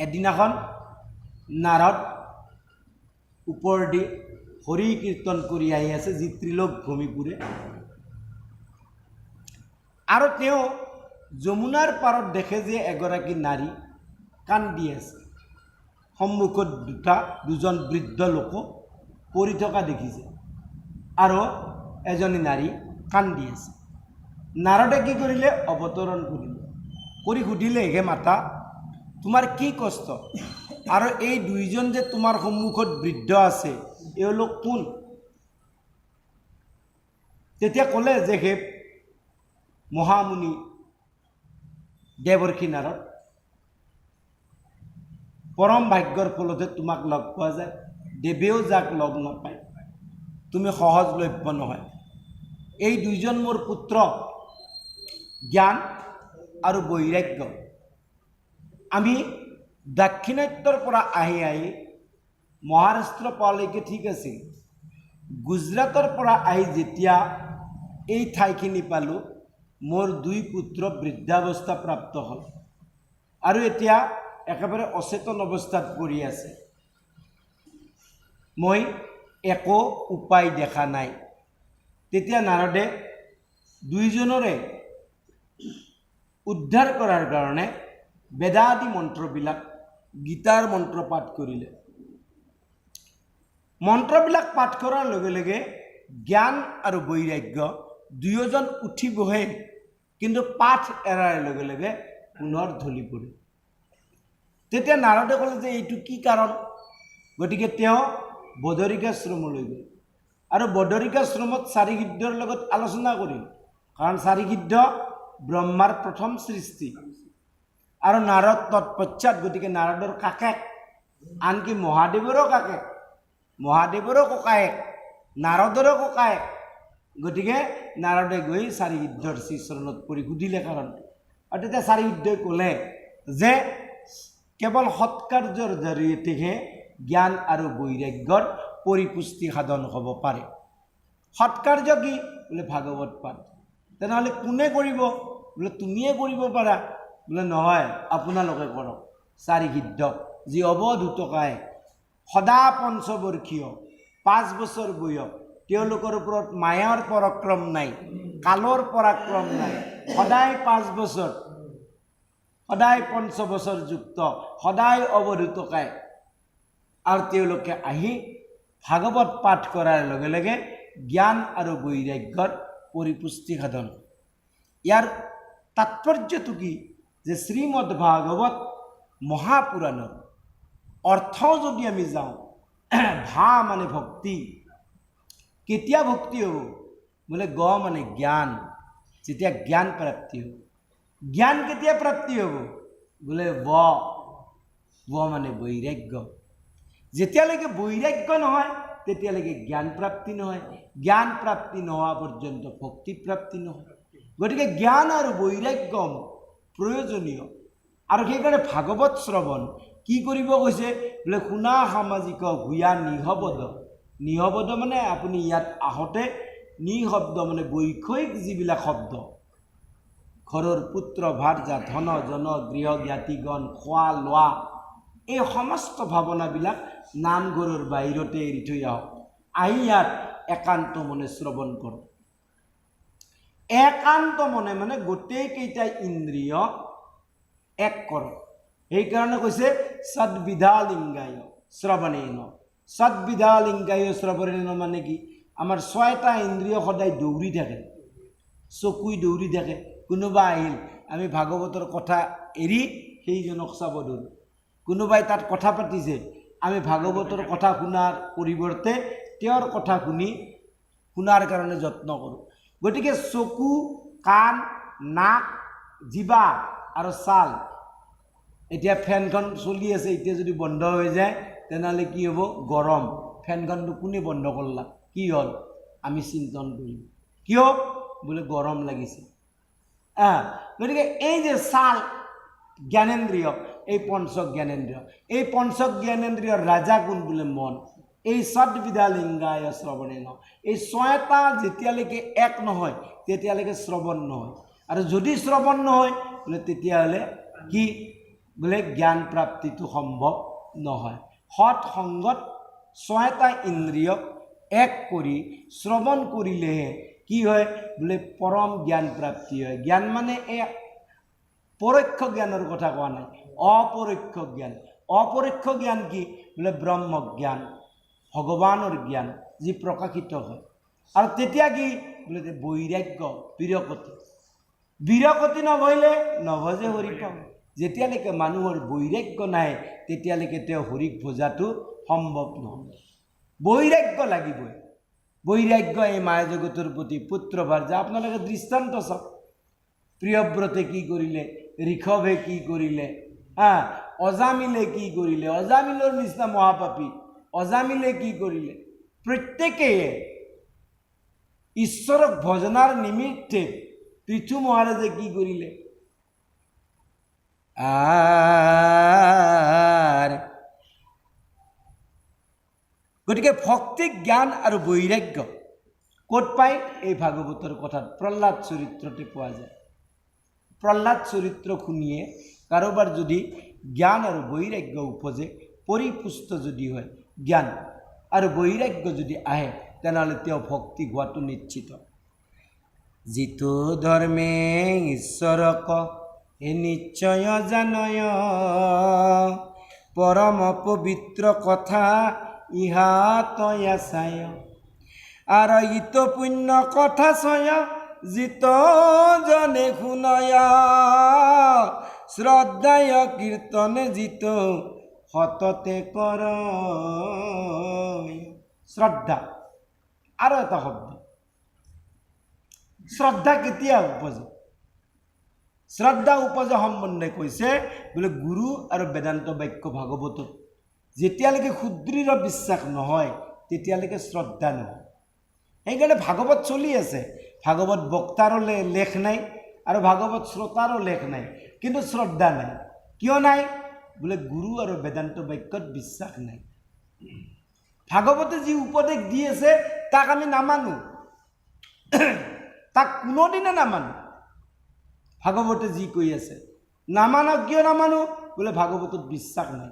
এদিনাখন নাৰদ ওপৰেদি হৰি কীৰ্তন কৰি আহি আছে, যি ত্ৰিলোক ভূমি পুৰে। আৰু তেওঁ যমুনাৰ পাৰত দেখে যে এগৰাকী নাৰী কান্দি আছে। সন্মুখত দুজন বৃদ্ধ লোক পৰি থকা দেখিছে আৰু এজনী নাৰী কান্দি আছে। নাৰদে কি কৰিলে অৱতৰণ কৰি সুধিলে, হে মাতা তোমাৰ কি কষ্ট আৰু এই দুইজন যে তোমাৰ সন্মুখত বৃদ্ধ আছে এওঁলোক কোন? তেতিয়া ক'লে যে হে মহামুনি দেৱৰ্ষি নাৰদ, পৰম ভাগ্যৰ ফলতে তোমাক লগ পোৱা যায়। দেৱেও যাক লগ নাপায়, তুমি সহজলভ্য নহয়। এই দুইজন মোৰ পুত্ৰ, জ্ঞান আৰু বৈৰাগ্য। আমি দাক্ষিণাত্যৰ পৰা আহি মহাৰাষ্ট্ৰ পোৱালৈকে ঠিক আছিল। গুজৰাটৰ পৰা আহি যেতিয়া এই ঠাইখিনি পালোঁ, মোৰ 2 পুত্ৰ বৃদ্ধাৱস্থা প্ৰাপ্ত হ'ল আৰু এতিয়া একেবাৰে অচেতন অৱস্থাত পৰি আছে। মই একো উপায় দেখা নাই। তেতিয়া নাৰদে দুইজনৰে উদ্ধাৰ কৰাৰ কাৰণে বেদাদি মন্ত্ৰবিলাক, গীতাৰ মন্ত্ৰ পাঠ কৰিলে। মন্ত্ৰবিলাক পাঠ কৰাৰ লগে লগে জ্ঞান আৰু বৈৰাগ্য দুয়োজন উঠি বহে, কিন্তু পাঠ এৰাৰ লগে লগে পুনৰ ঢলি পৰে। তেতিয়া নাৰদে ক'লে যে এইটো কি কাৰণ? গতিকে তেওঁ বদৰিকাশ্ৰমলৈ গ'ল আৰু বদৰিকাশ্ৰমত চাৰিগিদ্ধৰ লগত আলোচনা কৰিল। কাৰণ চাৰিগিদ্ধ ব্ৰহ্মাৰ প্ৰথম সৃষ্টি আৰু নাৰদ তৎপশ্চাত, গতিকে নাৰদৰ কাকেক, আনকি মহাদেৱৰো কাকেক, মহাদেৱৰো ককায়েক, নাৰদৰো ককায়েক। গতিকে নাৰদে গৈ চাৰিগিদ্ধৰ শ্ৰীচৰণত পৰি সুধিলে কাৰণটো। আৰু তেতিয়া চাৰিগিদ্ধই ক'লে যে কেৱল সৎকাৰ্যৰ জৰিয়তেহে জ্ঞান আৰু বৈৰাগ্যৰ পৰিপুষ্টি সাধন হ'ব পাৰে। সৎকাৰ্য কি? বোলে ভাগৱত পাঠ। তেনেহ'লে কোনে কৰিব? বোলে তুমিয়ে কৰিব পাৰা। বোলে নহয়, আপোনালোকে কৰক। চাৰিগিদ্ধ যি অৱধূতকায়, সদা পঞ্চবৰ্ষীয়, 5 বছৰ বয়স, তেওঁলোকৰ ওপৰত মায়াৰ পৰাক্ৰম নাই, কালৰ পৰাক্ৰম নাই, সদায় 5 বছৰ, সদায় 5 বছৰ যুক্ত, সদায় অৱধূতকায়। আৰু তেওঁলোকে আহি ভাগৱত পাঠ কৰাৰ লগে লগে জ্ঞান আৰু বৈৰাগ্যৰ পৰিপুষ্টি সাধন। ইয়াৰ তাৎপৰ্যটো কি? যে শ্ৰীমদ ভাগৱত মহাপুৰাণৰ অৰ্থ যদি আমি যাওঁ, ভা মানে ভক্তি। কেতিয়া ভক্তি হ'ব? বোলে গ মানে জ্ঞান, যেতিয়া জ্ঞান প্ৰাপ্তি হ'ব। জ্ঞান কেতিয়া প্ৰাপ্তি হ'ব? বোলে ব মানে বৈৰাগ্য। যেতিয়ালৈকে বৈৰাগ্য নহয় তেতিয়ালৈকে জ্ঞান প্ৰাপ্তি নহয়, জ্ঞান প্ৰাপ্তি নোহোৱা পৰ্যন্ত ভক্তি প্ৰাপ্তি নহয়। গতিকে জ্ঞান আৰু বৈৰাগ্য প্ৰয়োজনীয়। আৰু সেইকাৰণে ভাগৱত শ্ৰৱণ কি কৰিব কৈছে বোলে শুনা সামাজিক ভূঞা নিহবদ। নিহবদ মানে আপুনি ইয়াত আহোঁতে নিশব্দ মানে বৈষয়িক যিবিলাক শব্দ, ঘৰৰ পুত্ৰ ভাৰ্যা ধন জন গৃহ জ্ঞাতিগণ খোৱা লোৱা, এই সমস্ত ভাৱনাবিলাক নামঘৰৰ বাহিৰতে এৰি থৈ আহক, আহি ইয়াত একান্ত মনে শ্ৰৱণ কৰক। একান্ত মনে মানে গোটেইকেইটা ইন্দ্ৰিয় এক কৰক। সেইকাৰণে কৈছে সদ্বিধা লিংগায় শ্ৰৱণেন। সদ্বিধা লিংগায় শ্ৰৱণেন মানে কি, আমাৰ 6টা ইন্দ্ৰিয় সদায় দৌৰি থাকে, চকুই দৌৰি থাকে। কোনোবা আহিল, আমি ভাগৱতৰ কথা এৰি সেইজনক চাব ধৰোঁ। কোনোবাই তাত কথা পাতিছে, আমি ভাগৱতৰ কথা শুনাৰ পৰিৱৰ্তে তেওঁৰ কথা শুনাৰ কাৰণে যত্ন কৰোঁ। গতিকে চকু, কাণ, নাক, জিভা আৰু ছাল, এতিয়া ফেনখন চলি আছে, এতিয়া যদি বন্ধ হৈ যায় তেনেহ'লে কি হ'ব, গৰম। ফেনখনটো কোনে বন্ধ কৰিলা, কি হ'ল, আমি চিন্তন কৰিম, কিয় বোলে গৰম লাগিছে। গতিকে এই যে ছাল জ্ঞানেন্দ্ৰিয়, এই পঞ্চ জ্ঞানেন্দ্ৰিয়, এই পঞ্চ জ্ঞানেন্দ্ৰিয়ৰ ৰাজা কোন বোলে মন। এই সদ্বিধা লিংগায় শ্ৰৱণেন, এই 6টা যেতিয়ালৈকে এক নহয় তেতিয়ালৈকে শ্ৰৱণ নহয়। আৰু যদি শ্ৰৱণ নহয় বোলে তেতিয়াহ'লে কি বোলে জ্ঞান প্ৰাপ্তিটো সম্ভৱ নহয়। সৎ সংগত 6টা ইন্দ্ৰিয়ক এক কৰি শ্ৰৱণ কৰিলেহে কি হয় বোলে পৰম জ্ঞান প্ৰাপ্তি হয়। জ্ঞান মানে এই পৰোক্ষ জ্ঞানৰ কথা কোৱা নাই, অপৰোক্ষ জ্ঞান। অপৰোক্ষ জ্ঞান কি বোলে ব্ৰহ্ম জ্ঞান, ভগৱানৰ জ্ঞান যি প্ৰকাশিত হয়। আৰু তেতিয়া কি বোলে বৈৰাগ্য, বিৰকতি। বিৰকতি নভৰিলে নভজে হৰি পাওঁ। যেতিয়ালৈকে মানুহৰ বৈৰাগ্য নাই তেতিয়ালৈকে তেওঁ হৰিক ভজাটো সম্ভৱ নহয়। বৈৰাগ্য লাগিবই। বৈৰাগ্য এই মায়া জগতৰ প্ৰতি পুত্ৰ ভাৰ্যা। আপোনালোকে দৃষ্টান্ত চাওক, প্ৰিয়ব্ৰতে কি কৰিলে, ঋষভে কি কৰিলে, অজামিলে কি কৰিলে, অজামিলৰ নিচিনা মহাপাপী অজামিলে কি কৰিলে। প্ৰত্যেকেই ঈশ্বৰক ভজনাৰ নিমিত্তে পৃথু মহাৰাজে কি কৰিলে, গতিকে ভক্তি, জ্ঞান আৰু বৈৰাগ্য ক'ত পায়, এই ভাগৱতৰ কথাত প্ৰহ্লাদ চৰিত্ৰতে পোৱা যায়। প্ৰহ্লাদ চৰিত্ৰ শুনিয়ে কাৰোবাৰ যদি জ্ঞান আৰু বৈৰাগ্য উপজে, পৰিপুষ্ট যদি হয়, জ্ঞান আৰু বৈৰাগ্য যদি আহে, তেনেহ'লে তেওঁ ভক্তি হোৱাটো নিশ্চিত। যিটো ধৰ্মে ঈশ্বৰক নিশ্চয় জানয়, পৰম পবিত্ৰ কথা ইহা তয়া চায়। আৰু ইত পুণ্য কথা চয়, জিত জনে শুনয়, শ্ৰদ্ধায় কীৰ্তনে জিত সততে কৰ। শ্ৰদ্ধা আৰু এটা শব্দ, শ্ৰদ্ধা কেতিয়া উপজে, শ্ৰদ্ধা উপজা সম্বন্ধে কৈছে বোলে গুৰু আৰু বেদান্ত বাক্য ভাগৱতত যেতিয়ালৈকে সুদৃঢ় বিশ্বাস নহয় তেতিয়ালৈকে শ্ৰদ্ধা নহয়। সেইকাৰণে ভাগৱত চলি আছে, ভাগৱত বক্তাৰো লেখ নাই আৰু ভাগৱত শ্ৰোতাৰো লেখ নাই, কিন্তু শ্ৰদ্ধা নাই। কিয় নাই বোলে গুৰু আৰু বেদান্ত বাক্যত বিশ্বাস নাই। ভাগৱতে যি উপদেশ দি আছে তাক আমি নামানো, তাক কোনোদিনে নামানো। ভাগৱতে যি কৈ আছে নামানো, কিয় নামানো বোলে ভাগৱতত বিশ্বাস নাই।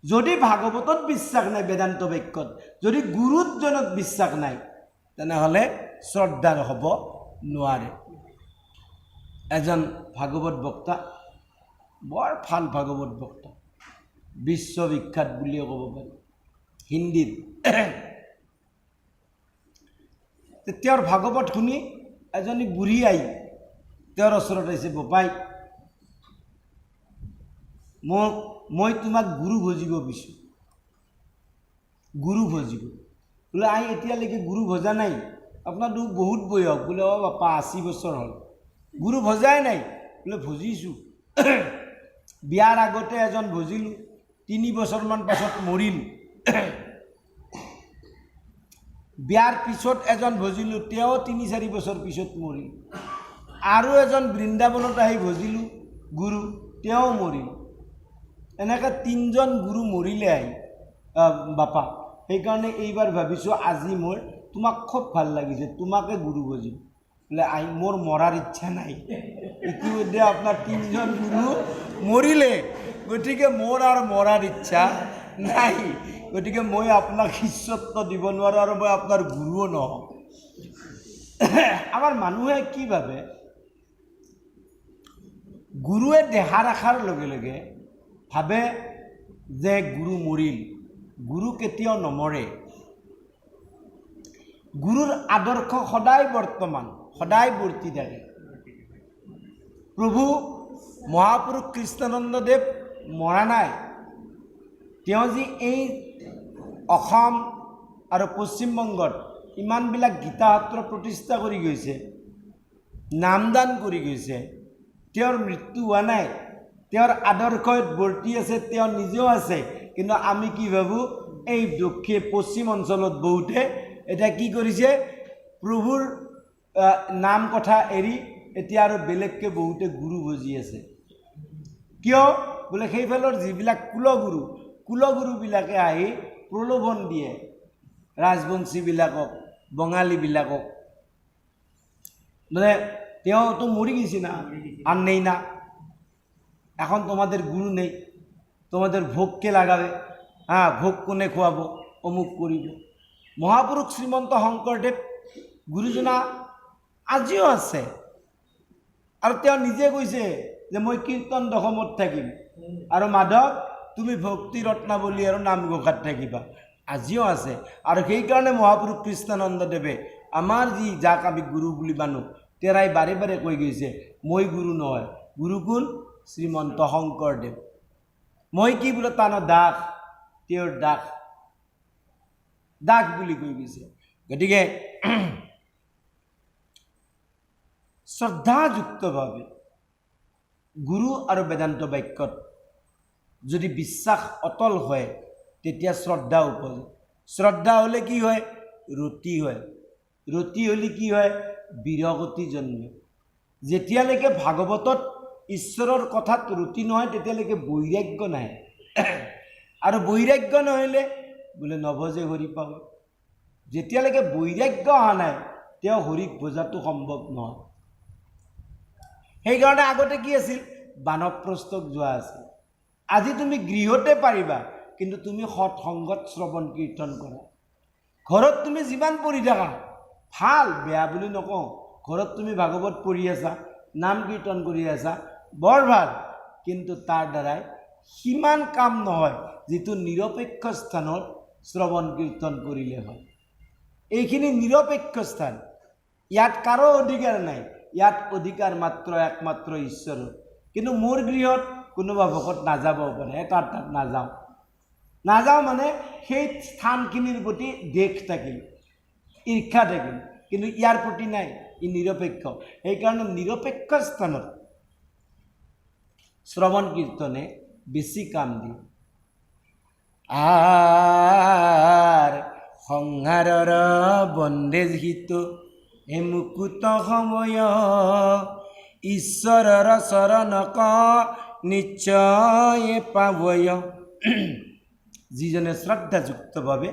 যদি ভাগৱতত বিশ্বাস নাই, বেদান্ত বাক্যত যদি গুৰুজনত বিশ্বাস নাই, তেনেহ'লে শ্ৰদ্ধাৰ হ'ব নোৱাৰে। এজন ভাগৱত বক্তা, বৰ ভাল ভাগৱত বক্তা, বিশ্ববিখ্যাত বুলিও ক'ব পাৰি, হিন্দীত। তেওঁৰ ভাগৱত শুনি এজনী বুঢ়ী আই তেওঁৰ ওচৰত আহিছে, বোপাই মই তোমাক গুৰু ভজিব বিচাৰোঁ। গুৰু ভজিব বোলে, আই এতিয়ালৈকে গুৰু ভজা নাই, আপোনাৰতো বহুত বয়স। বোলে অ' বাপা 80 বছৰ হ'ল, গুৰু ভজাই নাই। বোলে ভজিছোঁ, বিয়াৰ আগতে এজন ভজিলোঁ, 3 বছৰমান পাছত মৰিল। বিয়াৰ পিছত এজন ভজিলোঁ, তেওঁ ৩-৪ বছৰ পিছত মৰিল। আৰু এজন বৃন্দাবনত আহি ভজিলোঁ গুৰু, তেওঁ মৰিল। এনেকৈ 3জন গুৰু মৰিলে আহি বাপা। সেইকাৰণে এইবাৰ ভাবিছোঁ আজি মই তোমাক খুব ভাল লাগিছে, তোমাকে গুৰু ভজিম। বোলে মোৰ মৰাৰ ইচ্ছা নাই, ইতিমধ্যে আপোনাৰ 3জন গুৰু মৰিলে, গতিকে মোৰ আৰু মৰাৰ ইচ্ছা নাই। গতিকে মই আপোনাক শিষ্যত্ব দিব নোৱাৰোঁ আৰু মই আপোনাৰ গুৰুও নহওঁ। আমাৰ মানুহে কি ভাবে, গুৰুৱে দেহা ৰখাৰ লগে লগে ভাবে যে গুৰু মৰিল। গুৰু কেতিয়াও নমৰে। গুৰুৰ আদৰ্শ সদায় বৰ্তমান, সদায় বৰ্তি থাকে। প্ৰভু মহাপুৰুষ কৃষ্ণানন্দদেৱ মৰা নাই। তেওঁ যি এই অসম আৰু পশ্চিমবংগত ইমানবিলাক গীতা সত্ৰ প্ৰতিষ্ঠা কৰি গৈছে, নামদান কৰি গৈছে, তেওঁৰ মৃত্যু হোৱা নাই। তেওঁৰ আদৰ্শত বৰ্তি আছে, তেওঁ নিজেও আছে। কিন্তু আমি কি ভাবোঁ, এই পশ্চিম অঞ্চলত বহুতে এতিয়া কি কৰিছে, প্ৰভুৰ নাম কথা এৰি এতিয়া আৰু বেলেগকৈ বহুতে গুৰু ভজি আছে। কিয়? বোলে সেইফালৰ যিবিলাক কুলগুৰুবিলাকে আহি প্ৰলোভন দিয়ে ৰাজবংশীবিলাকক, বঙালীবিলাকক। মানে তেওঁতো মৰি গেছি না, আৰ নেই না, এখন তোমাদেৰ গুৰু নেই, তোমাদেৰ ভোগকে লাগাবে, হ্যাঁ ভোগ কোনে খোয়াব, অমুক কৰিব। মহাপুৰুষ শ্ৰীমন্ত শংকৰদেৱ গুৰুজনা আজিও আছে। আৰু তেওঁ নিজে কৈছে যে মই কীৰ্তন দশমত থাকিম, আৰু মাধৱ তুমি ভক্তি ৰত্নাৱলী আৰু নামঘোষাত থাকিবা। আজিও আছে। আৰু সেইকাৰণে মহাপুৰুষ কৃষ্ণানন্দদেৱে আমাৰ যি যাক আমি গুৰু বুলি মানো, তেৰাই বাৰে বাৰে কৈ গৈছে মই গুৰু নহয়, গুৰু কোন? শ্ৰীমন্ত শংকৰদেৱ। মই কি বোলে তানো দাস, তেওঁৰ দাস, দাস বুলি কৈ গৈছে। গতিকে শ্ৰদ্ধাযুক্তভাৱে গুৰু আৰু বেদান্ত বাক্যত যদি বিশ্বাস অটল হয়, তেতিয়া শ্ৰদ্ধা উপজে। শ্ৰদ্ধা হ'লে কি হয়? ৰতি হয়। ৰতি হ'লে কি হয়? বিৰগতি জন্মে। যেতিয়ালৈকে ভাগৱতত ঈশ্বৰৰ কথাত ৰতি নহয়, তেতিয়ালৈকে বৈৰাগ্য নাহে। আৰু বৈৰাগ্য নহ'লে বোলে নভজে হৰি পাব। যেতিয়ালৈকে বৈৰাগ্য অহা নাই, তেওঁ হৰিক ভজাটো সম্ভৱ নহয়। সেইকাৰণে আগতে কি আছিল? বানপ্ৰস্থক যোৱা আছিল। আজি তুমি গৃহতে পাৰিবা, কিন্তু তুমি সৎসংগত শ্ৰৱণ কীৰ্তন কৰা। ঘৰত তুমি যিমান পঢ়ি থাকা ভাল, বেয়া বুলি নকওঁ। ঘৰত তুমি ভাগৱত পঢ়ি আছা, নাম কীৰ্তন কৰি আছা, বৰ ভাল। কিন্তু তাৰ দ্বাৰাই সিমান কাম নহয় যিটো নিৰপেক্ষ স্থানত শ্ৰৱণ কীৰ্তন কৰিলে হয়। এইখিনি নিৰপেক্ষ স্থান, ইয়াত কাৰো অধিকাৰ নাই। ইয়াত অধিকাৰ মাত্ৰ একমাত্ৰ ঈশ্বৰৰ। কিন্তু মোৰ গৃহত কোনোবা ভকত নাযাবও পাৰে, তাত নাযাওঁ মানে সেই স্থানখিনিৰ প্ৰতি দেশ থাকিল, ঈৰ্ষা থাকিল। কিন্তু ইয়াৰ প্ৰতি নাই, ই নিৰপেক্ষ। সেইকাৰণে নিৰপেক্ষ স্থানত শ্ৰৱণ কীৰ্তনে বেছি কাম দিয়ে। আৰ সংহাৰৰ বন্দেজিত হে মুকুত সময়, ঈশ্বৰৰ চৰণক নিশ্চয় পাবয়। যিজনে শ্ৰদ্ধাযুক্তভাৱে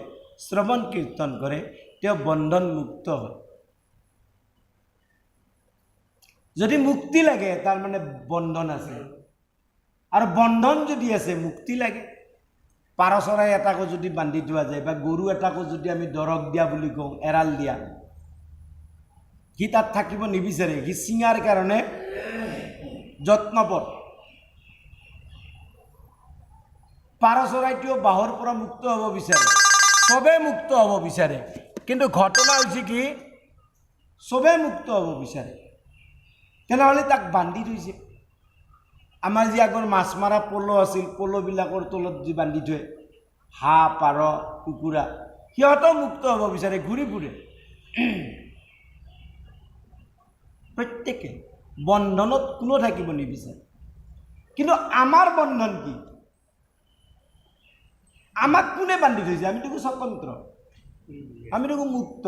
শ্ৰৱণ কীৰ্তন কৰে, তেওঁ বন্ধন মুক্ত হয়। যদি মুক্তি লাগে, তাৰ মানে বন্ধন আছে। আৰু বন্ধন যদি আছে, মুক্তি লাগে। পাৰ চৰাই এটাকো যদি বান্ধি থোৱা যায়, বা গৰু এটাকো যদি আমি দৰগ দিয়া বুলি কওঁ, এৰাল দিয়া, সি তাত থাকিব নিবিচাৰে, সি চিঙাৰ কাৰণে যত্নপৰ। পাৰ চৰাইটোও বাঁহৰ পৰা মুক্ত হ'ব বিচাৰে, চবে মুক্ত হ'ব বিচাৰে। কিন্তু ঘটনা হৈছে কি, চবে মুক্ত হ'ব বিচাৰে, তেনেহ'লে তাক বান্ধি থৈছে। আমাৰ যি আগৰ মাছ মৰা পল আছিল, পলবিলাকৰ তলত যি বান্ধি থয় হাঁহ, পাৰ, কুকুৰা, সিহঁতেও মুক্ত হ'ব বিচাৰে, ঘূৰি ফুৰে। প্ৰত্যেকে বন্ধনত কোনো থাকিব নিবিচাৰে। কিন্তু আমাৰ বন্ধন কি? আমাক কোনে বান্ধি থৈছে? আমিতো স্বতন্ত্ৰ। আমি দেখোন মুক্ত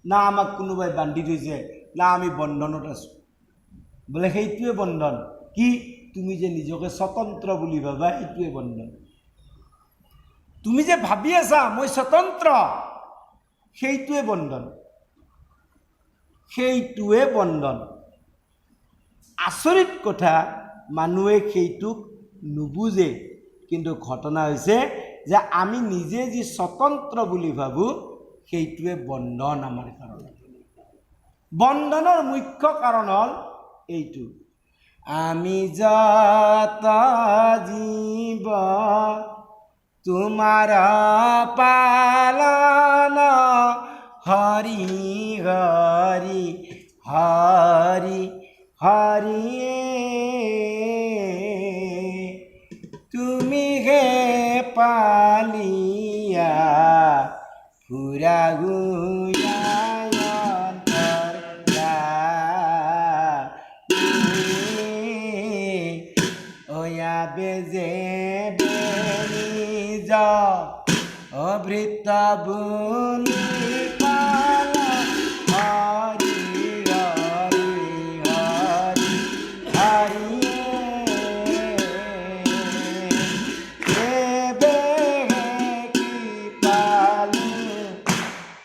না আমাক কোনোবাই বান্ধি থৈছে না আমি বন্ধনত আছোঁ বোলে সেইটোৱে বন্ধন কি তুমি যে নিজকে স্বতন্ত্ৰ বুলি ভাবা এইটোৱে বন্ধন তুমি যে ভাবি আছা মই স্বতন্ত্ৰ সেইটোৱে বন্ধন সেইটোৱে বন্ধন আচৰিত কথা মানুহে সেইটোক নুবুজে কিন্তু ঘটনা হৈছে যে আমি নিজে যি স্বতন্ত্ৰ বুলি ভাবোঁ সেইটোৱে বন্ধন আমাৰ কাৰণে বন্ধনৰ মুখ্য কাৰণ হ'ল এইটো আমি যত জীৱ তোমাৰ পালন হৰি হৰি হৰি হৰিয়ে তুমি হে পালিয়া পুৰা বেজে বেনি যা অভৃত বুলি পালা হৰি হৰি হৰি হৰিয়ে কি পালো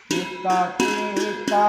পিতা পিতা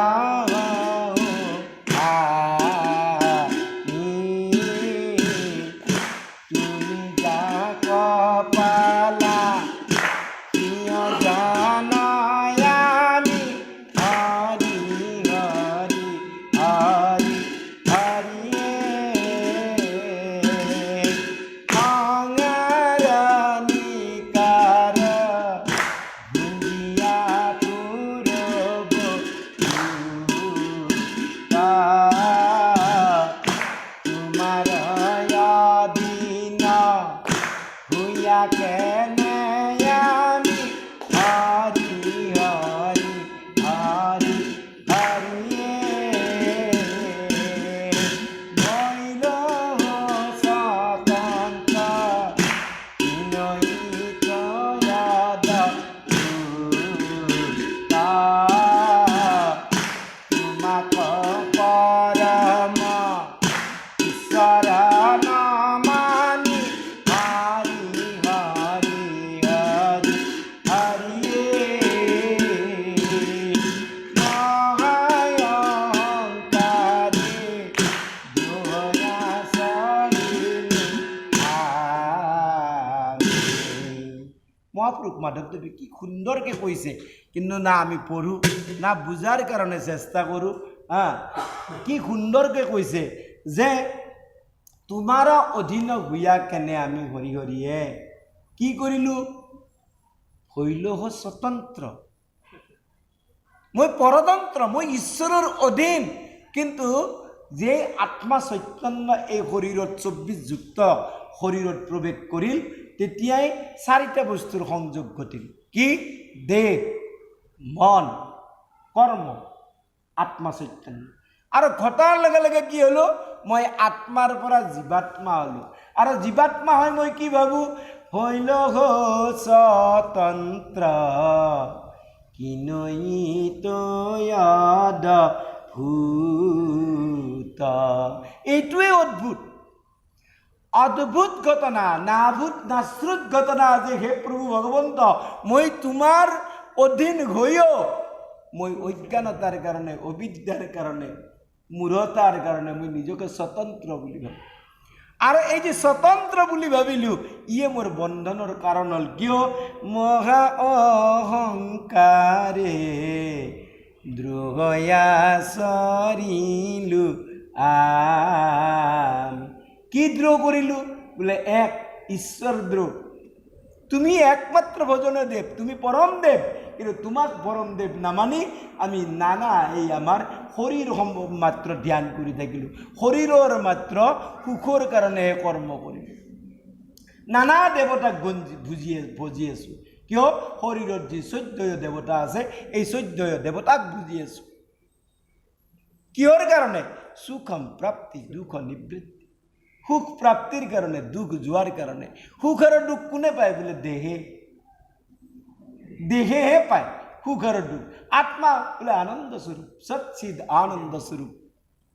মহাপুৰুষ মাধৱদেৱে কি সুন্দৰকৈ কৈছে কিন্তু না আমি পঢ়োঁ না বুজাৰ কাৰণে চেষ্টা কৰোঁ কি সুন্দৰকৈ কৈছে যে তোমাৰ অধীন হুয়া কেনে আমি হৰি হৰিয়ে কি কৰিলোঁ হৈলোঁ স্বতন্ত্ৰ মই পৰতন্ত্ৰ মই ঈশ্বৰৰ অধীন কিন্তু যে আত্মা চৈতন্য এই শৰীৰত 24 যুক্ত শৰীৰত প্ৰৱেশ কৰিল তেতিয়াই চাৰিটা বস্তুৰ সংযোগ ঘটিল কি দেহ মন কৰ্ম আত্মা চৈতন্য আৰু ঘটাৰ লগে লগে কি হলো মই আত্মাৰ পৰা জীৱাত্মা হলো আৰু জীৱাত্মা হয় মই কি ভাবো হৈল স্বতন্ত্ৰ কিনয়িতয়াদ ভূত এইটোৱে অদ্ভুত অদ্ভুত ঘটনা নাভূত নাশ্ৰুত ঘটনা যে হে প্ৰভু ভগৱন্ত মই তোমাৰ অধীন হৈও মই অজ্ঞানতাৰ কাৰণে অবিদ্যাৰ কাৰণে মূঢ়তাৰ কাৰণে মই নিজকে স্বতন্ত্ৰ বুলি ভাবোঁ আৰু এই যে স্বতন্ত্ৰ বুলি ভাবিলোঁ ইয়ে মোৰ বন্ধনৰ কাৰণ হ'ল কিয় মহা অহংকাৰে দ্ৰোহয়া চৰিলোঁ কি দ্ৰোহ কৰিলোঁ বোলে এক ঈশ্বৰ দ্ৰোহ তুমি একমাত্ৰ ভজনীয় দেৱ তুমি পৰম দেৱ কিন্তু তোমাক পৰম দেৱ নামানি আমি নানা এই আমাৰ শৰীৰ মাত্ৰ ধ্যান কৰি থাকিলোঁ শৰীৰৰ মাত্ৰ সুখৰ কাৰণে কৰ্ম কৰিলোঁ নানা দেৱতাক ভজি আছোঁ কিয় শৰীৰত যি 14 দেৱতা আছে এই 14 দেৱতাক ভজি আছোঁ কিহৰ কাৰণে সুখম প্ৰাপ্তি দুখ নিবৃত্তি সুখ প্ৰাপ্তিৰ কাৰণে দুখ যোৱাৰ কাৰণে সুখ আৰু দুখ কোনে পায় বোলে দেহেহে পায় সুখ আৰু দুখ আত্মা বোলে আনন্দ স্বৰূপ সচ্চিদ আনন্দ স্বৰূপ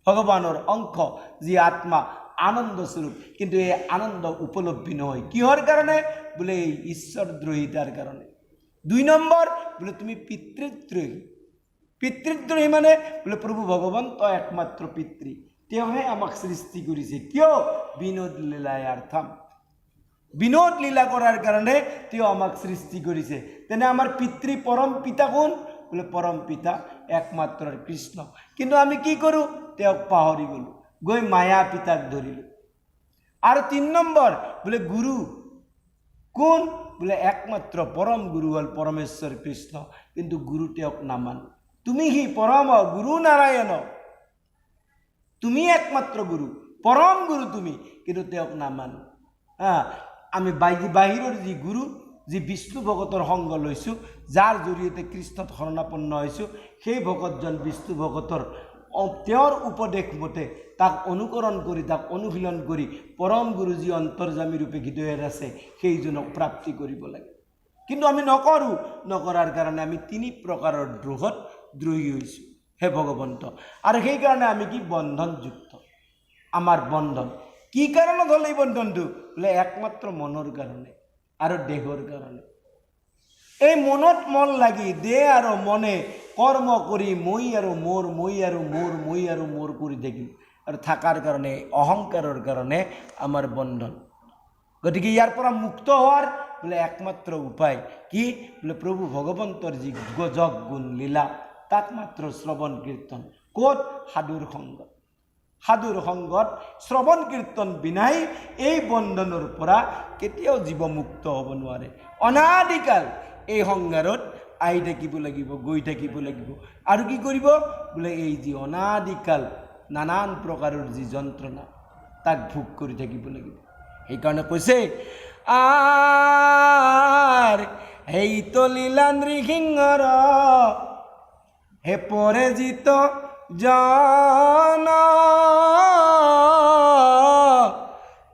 ভগৱানৰ অংশ যি আত্মা আনন্দ স্বৰূপ কিন্তু এই আনন্দ উপলব্ধি নহয় কিহৰ কাৰণে বোলে এই ঈশ্বৰদ্ৰোহিতাৰ কাৰণে 2 নম্বৰ বোলে তুমি পিতৃদ্ৰোহী মানে বোলে প্ৰভু ভগৱন্ত একমাত্ৰ পিতৃ তেওঁহে আমাক সৃষ্টি কৰিছে কিয় বিনোদ লীলায়াৰ্থম বিনোদ লীলা কৰাৰ কাৰণে তেওঁ আমাক সৃষ্টি কৰিছে তেনে আমাৰ পিতৃ পৰম পিতা কোন বোলে পৰম পিতা একমাত্ৰ কৃষ্ণ কিন্তু আমি কি কৰোঁ তেওঁক পাহৰি গ'লোঁ গৈ মায়া পিতাক ধৰিলোঁ আৰু 3 নম্বৰ বোলে গুৰু কোন বোলে একমাত্ৰ পৰম গুৰু হ'ল পৰমেশ্বৰ কৃষ্ণ কিন্তু গুৰু তেওঁক নামান তুমি হি পৰম গুৰু নাৰায়ণ তুমি একমাত্ৰ গুৰু পৰম গুৰু তুমি কিন্তু তেওঁক নামান আমি বাহিৰৰ যি গুৰু যি বিষ্ণু ভগতৰ সংগ লৈছোঁ যাৰ জৰিয়তে কৃষ্ণত শৰণাপন্ন হৈছোঁ সেই ভকতজন বিষ্ণু ভগতৰ তেওঁৰ উপদেশ মতে তাক অনুকৰণ কৰি তাক অনুশীলন কৰি পৰম গুৰু যি অন্তৰ্যামী ৰূপে হৃদয়ত আছে সেইজনক প্ৰাপ্তি কৰিব লাগে কিন্তু আমি নকৰাৰ কাৰণে আমি 3 প্ৰকাৰৰ দ্ৰোহত দ্ৰোহী হৈছোঁ হে ভগৱন্ত আৰু সেইকাৰণে আমি কি বন্ধনযুক্ত আমাৰ বন্ধন কি কাৰণত হ'ল এই বন্ধনটো বোলে একমাত্ৰ মনৰ কাৰণে আৰু দেহৰ কাৰণে এই মনত মন লাগি দেহ আৰু মনে কৰ্ম কৰি মই আৰু মোৰ কৰি থাকিম আৰু থকাৰ কাৰণে অহংকাৰৰ কাৰণে আমাৰ বন্ধন গতিকে ইয়াৰ পৰা মুক্ত হোৱাৰ বোলে একমাত্ৰ উপায় কি বোলে প্ৰভু ভগৱন্তৰ যি গজক গুণ লীলা তাক মাত্ৰ শ্ৰৱণ কীৰ্তন ক'ত সাধুৰ সংগত শ্ৰৱণ কীৰ্তন বিনাই এই বন্ধনৰ পৰা কেতিয়াও জীৱ মুক্ত হ'ব নোৱাৰে অনাদিকাল এই সংসাৰত আহি থাকিব লাগিব গৈ থাকিব লাগিব আৰু কি কৰিব বোলে এই যি অনাদিকাল নানান প্ৰকাৰৰ যি যন্ত্ৰণা তাক ভোগ কৰি থাকিব লাগিব সেইকাৰণে কৈছে আৰ হেই তো লীলা নৃসিংহৰ হে পৰেজিত জন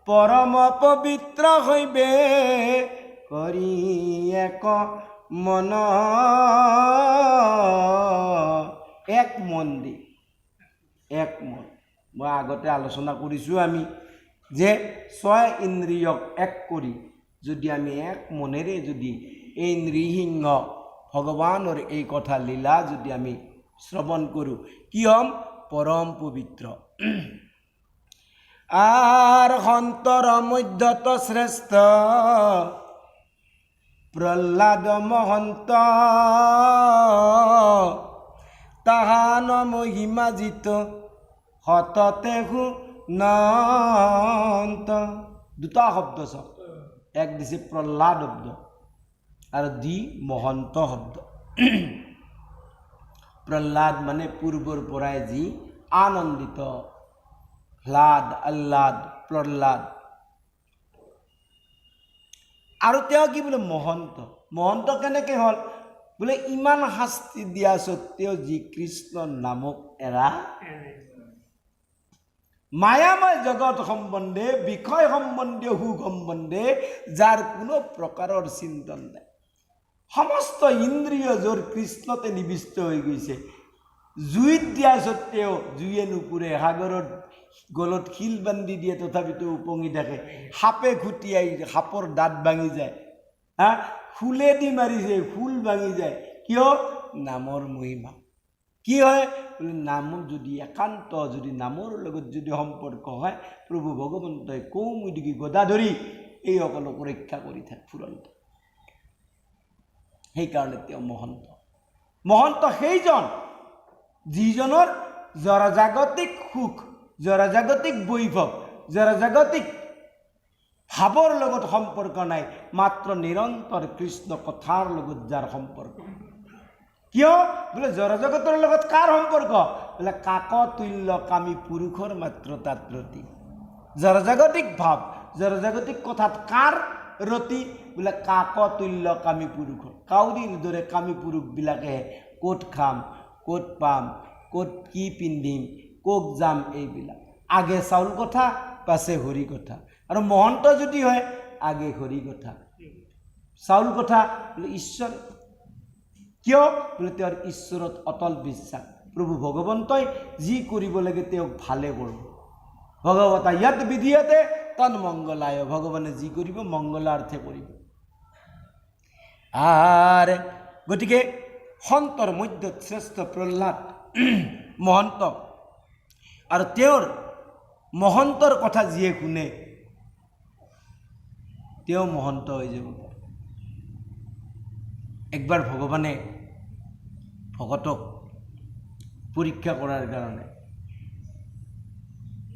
পৰম পবিত্ৰ হৈবে কৰি এক মন এক মন দি এক মন মই আগতে আলোচনা কৰিছোঁ আমি যে 6 ইন্দ্ৰিয়ক এক কৰি যদি আমি এক মনেৰে যদি এই নৃসিংহ ভগৱানৰ এই কথা লীলা যদি আমি শ্ৰৱণ কৰোঁ কি হ'ম পৰম পবিত্ৰ আৰ সন্তৰ মধ্যত শ্ৰেষ্ঠ প্ৰহ্লাদ মহন্ত তাহান মহিমা জিত সততে নন্ত 2টা শব্দ চাওক এক দিছে প্ৰহ্লাদ শব্দ আৰু মহন্ত শব্দ প্ৰহ্লাদ মানে পূৰ্বৰ পৰাই যি আনন্দিত আহ্লাদ প্ৰহ্লাদ আৰু তেওঁ কি বোলে মহন্ত কেনেকৈ হ'ল বোলে ইমান শাস্তি দিয়া সত্ত্বেও যি কৃষ্ণ নামক এৰা মায়াময় জগত সম্বন্ধে বিষয় সম্বন্ধীয় সুখ সম্বন্ধে যাৰ কোনো প্ৰকাৰৰ চিন্তন নাই সমস্ত ইন্দ্ৰিয় যোৰ কৃষ্ণতে নিবিষ্ট হৈ গৈছে জুইত দিয়া সত্ত্বেও জুয়ে নুপুৰে সাগৰত গলত শিল বান্ধি দিয়ে তথাপিতো উপঙি থাকে সাপে খুটিয়াই সাপৰ দাঁত ভাঙি যায় ফুলেদি মাৰিছে ফুল ভাঙি যায় কিয় নামৰ মহিমা কি হয় নাম যদি একান্ত যদি নামৰ লগত যদি সম্পৰ্ক হয় প্ৰভু ভগৱন্তই কৌমুদী গদা ধৰি এই সকলক ৰক্ষা কৰি থাকে ফুৰন্ত সেইকাৰণে তেওঁ মহন্ত সেইজন যিজনৰ জড়জাগতিক সুখ জড়জাগতিক বৈভৱ জড়জাগতিক ভাৱৰ লগত সম্পৰ্ক নাই মাত্ৰ নিৰন্তৰ কৃষ্ণ কথাৰ লগত যাৰ সম্পৰ্ক কিয় বোলে জড়জগতৰ লগত কাৰ সম্পৰ্ক বোলে কাকতুল্য কামী পুৰুষৰ মাত্ৰ তাত ৰতি জড়জাগতিক ভাৱ জড়জাগতিক কথাত কাৰ ৰতি বোলে কাকতুল্য কামী পুৰুষৰ কাউৰীৰ দৰে কামী পুৰুষবিলাকে ক'ত খাম ক'ত পাম ক'ত কি পিন্ধিম ক'ত যাম এইবিলাক আগে চাউল কথা পাছে হৰি কথা আৰু মহন্ত যদি হয় আগে হৰি কথা চাউল কথা বোলে ঈশ্বৰ কিয় বোলে তেওঁৰ ঈশ্বৰত অটল বিশ্বাস প্ৰভু ভগৱন্তই যি কৰিব লাগে তেওঁক ভালে কৰিব ভগৱতা ইয়াত বিধিয়তে তন মংগলায় ভগৱানে যি কৰিব মংগলাৰ্থে কৰিব আৰ গতিকে সন্তৰ মধ্যত শ্ৰেষ্ঠ প্ৰহ্লাদ মহন্ত আৰু তেওঁৰ মহন্তৰ কথা যিয়ে শুনে তেওঁ মহন্ত হৈ যাব একবাৰ ভগৱানে ভকতক পৰীক্ষা কৰাৰ কাৰণে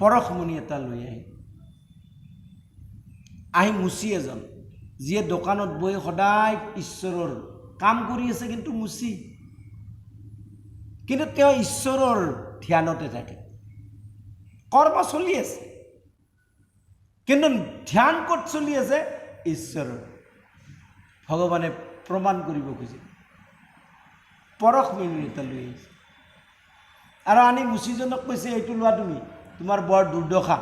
পৰশমণি এটা লৈ আহি মুচি এজন যিয়ে দোকানত বহি সদায় ঈশ্বৰৰ কাম কৰি আছে কিন্তু মুচি কিন্তু তেওঁ ঈশ্বৰৰ ধ্যানতে থাকে কৰ্ম চলি আছে কিন্তু ধ্যান ক'ত চলি আছে ঈশ্বৰৰ ভগৱানে প্ৰমাণ কৰিব খুজিছে পৰশমণি এটা লৈ আহিছে আৰু আনি মুচিজনক কৈছে এইটো লোৱা তুমি তোমাৰ বৰ দুৰ্দশা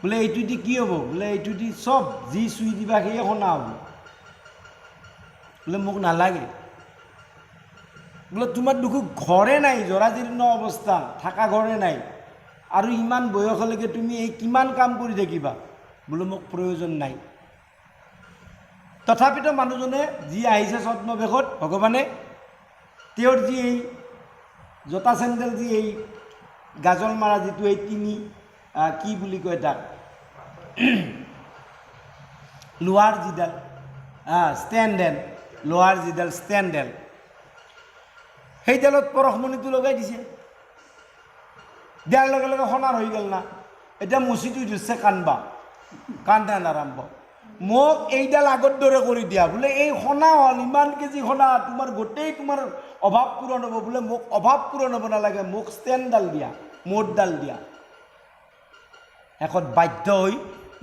বোলে এইটো দি কি হ'ব বোলে এইটো দি চব যি চুই দিবা সেয়ে শুনা হ'ব বোলে মোক নালাগে বোলে তোমাৰ দেখোন ঘৰে নাই জৰাজীৰ্ণ অৱস্থা থকা ঘৰে নাই আৰু ইমান বয়সলৈকে তুমি এই কিমান কাম কৰি থাকিবা বোলে মোক প্ৰয়োজন নাই তথাপিতো মানুহজনে যি আহিছে ছদ্মবেশত ভগৱানে তেওঁৰ যি এই জোতা চেণ্ডেল যি এই গাজল মাৰা যিটো এই তিনি কি বুলি কয় তাক লোহাৰ যিডাল ষ্টেণ্ডেল লোহাৰ যিডাল ষ্টেণ্ডেল সেইডালত পৰশমণিটো লগাই দিছে দিয়াৰ লগে লগে সোণাৰ হৈ গ'ল না এতিয়া মুচিটো ধৰিছে কান্দান আৰম্ভ মোক এইডাল আগৰ দৰে কৰি দিয়া বোলে এই সোণা হ'ল ইমান কেজি সোণা তোমাৰ গোটেই তোমাৰ অভাৱ পূৰণ হ'ব বোলে মোক অভাৱ পূৰণ হ'ব নালাগে মোক ষ্টেণ্ডডাল দিয়া মোটডাল দিয়া শেষত বাধ্য হৈ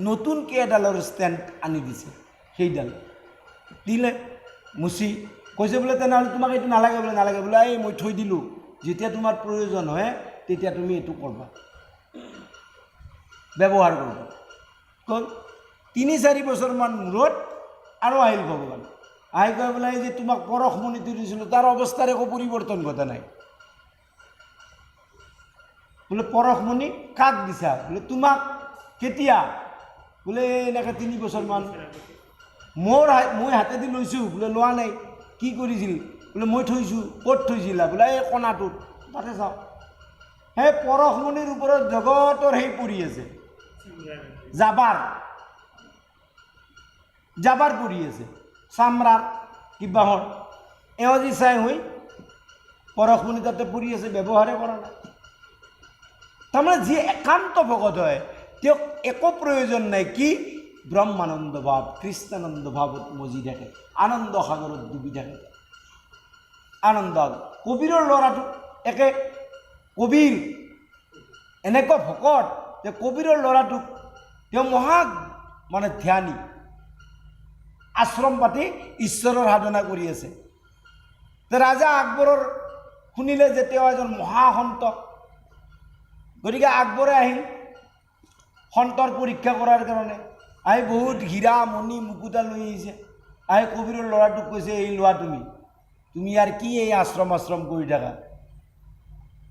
নতুনকৈ এডালৰ ষ্টেণ্ড আনি দিছে সেইডাল দিলে মুচি কৈছে বোলে তেনেহ'লে তোমাক এইটো নালাগে বোলে এই মই থৈ দিলোঁ যেতিয়া তোমাৰ প্ৰয়োজন হয় তেতিয়া তুমি এইটো কৰবা ব্যৱহাৰ কৰিবা ক'ল ৩-৪ বছৰমান মূৰত আৰু আহিল ভগৱান আহি কয় বোলে এই যে তোমাক পৰশমণিটো দিছিলোঁ তাৰ অৱস্থাৰ একো পৰিৱৰ্তন ঘটা নাই বোলে পৰশমণি কাক দিছা বোলে তোমাক কেতিয়া বোলে এনেকৈ ৩ বছৰমান মই হাতেদি লৈছোঁ বোলে লোৱা নাই কি কৰিছিল বোলে মই থৈছোঁ ক'ত থৈছিলা বোলে এই কণাটোত তাতে চাওক সেই পৰশমণিৰ ওপৰত জগতৰ সেই পৰি আছে জাবাৰ পৰি আছে চামৰাৰ কিবাহৰ এওঁ চাই হৈ পৰশমণি তাতে পৰি আছে ব্যৱহাৰে কৰা নাই তাৰমানে যি একান্ত ভকত হয় তেওঁক একো প্ৰয়োজন নাই কি ব্ৰহ্মানন্দ ভাৱ কৃষ্ণানন্দ ভাৱত মজি থাকে আনন্দ সাগৰত ডুবি থাকে আনন্দ কবিৰৰ ল'ৰাটো একে কবিৰ এনেকুৱা ভকত যে কবিৰৰ ল'ৰাটোক তেওঁ মহা মানে ধ্যানী আশ্ৰম পাতি ঈশ্বৰৰ সাধনা কৰি আছে ৰাজা আকবৰৰ শুনিলে যে তেওঁ এজন মহাসন্ত গতিকে আকবৰে আহিল সন্তৰ পৰীক্ষা কৰাৰ কাৰণে আহি বহুত হীৰা মণি মুকুতা লৈ আহিছে আহি কবিৰৰ ল'ৰাটোক কৈছে এই লোৱা তুমি ইয়াৰ কি এই আশ্ৰম কৰি থাকা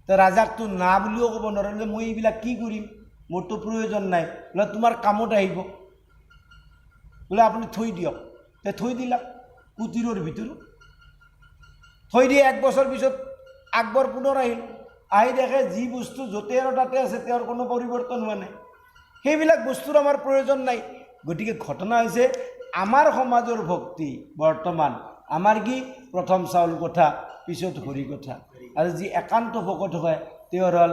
তো ৰাজাকতো না বুলিও ক'ব নোৱাৰে যে মই এইবিলাক কি কৰিম মোৰতো প্ৰয়োজন নাই বোলে তোমাৰ কামত আহিব বোলে আপুনি থৈ দিয়ক তে থৈ দিলাক কুটিৰৰ ভিতৰত থৈ দিয়ে 1 বছৰ পিছত আকবৰ পুনৰ আহিল আহি দেখে যি বস্তু য'তে আৰু তাতে আছে তেওঁৰ কোনো পৰিৱৰ্তন হোৱা নাই সেইবিলাক বস্তুৰ আমাৰ প্ৰয়োজন নাই গতিকে ঘটনা হৈছে আমাৰ সমাজৰ ভক্তি বৰ্তমান আমাৰ কি প্ৰথম চাউল কথা পিছত হৰি কথা আৰু যি একান্ত ভকত হয় তেওঁৰ হ'ল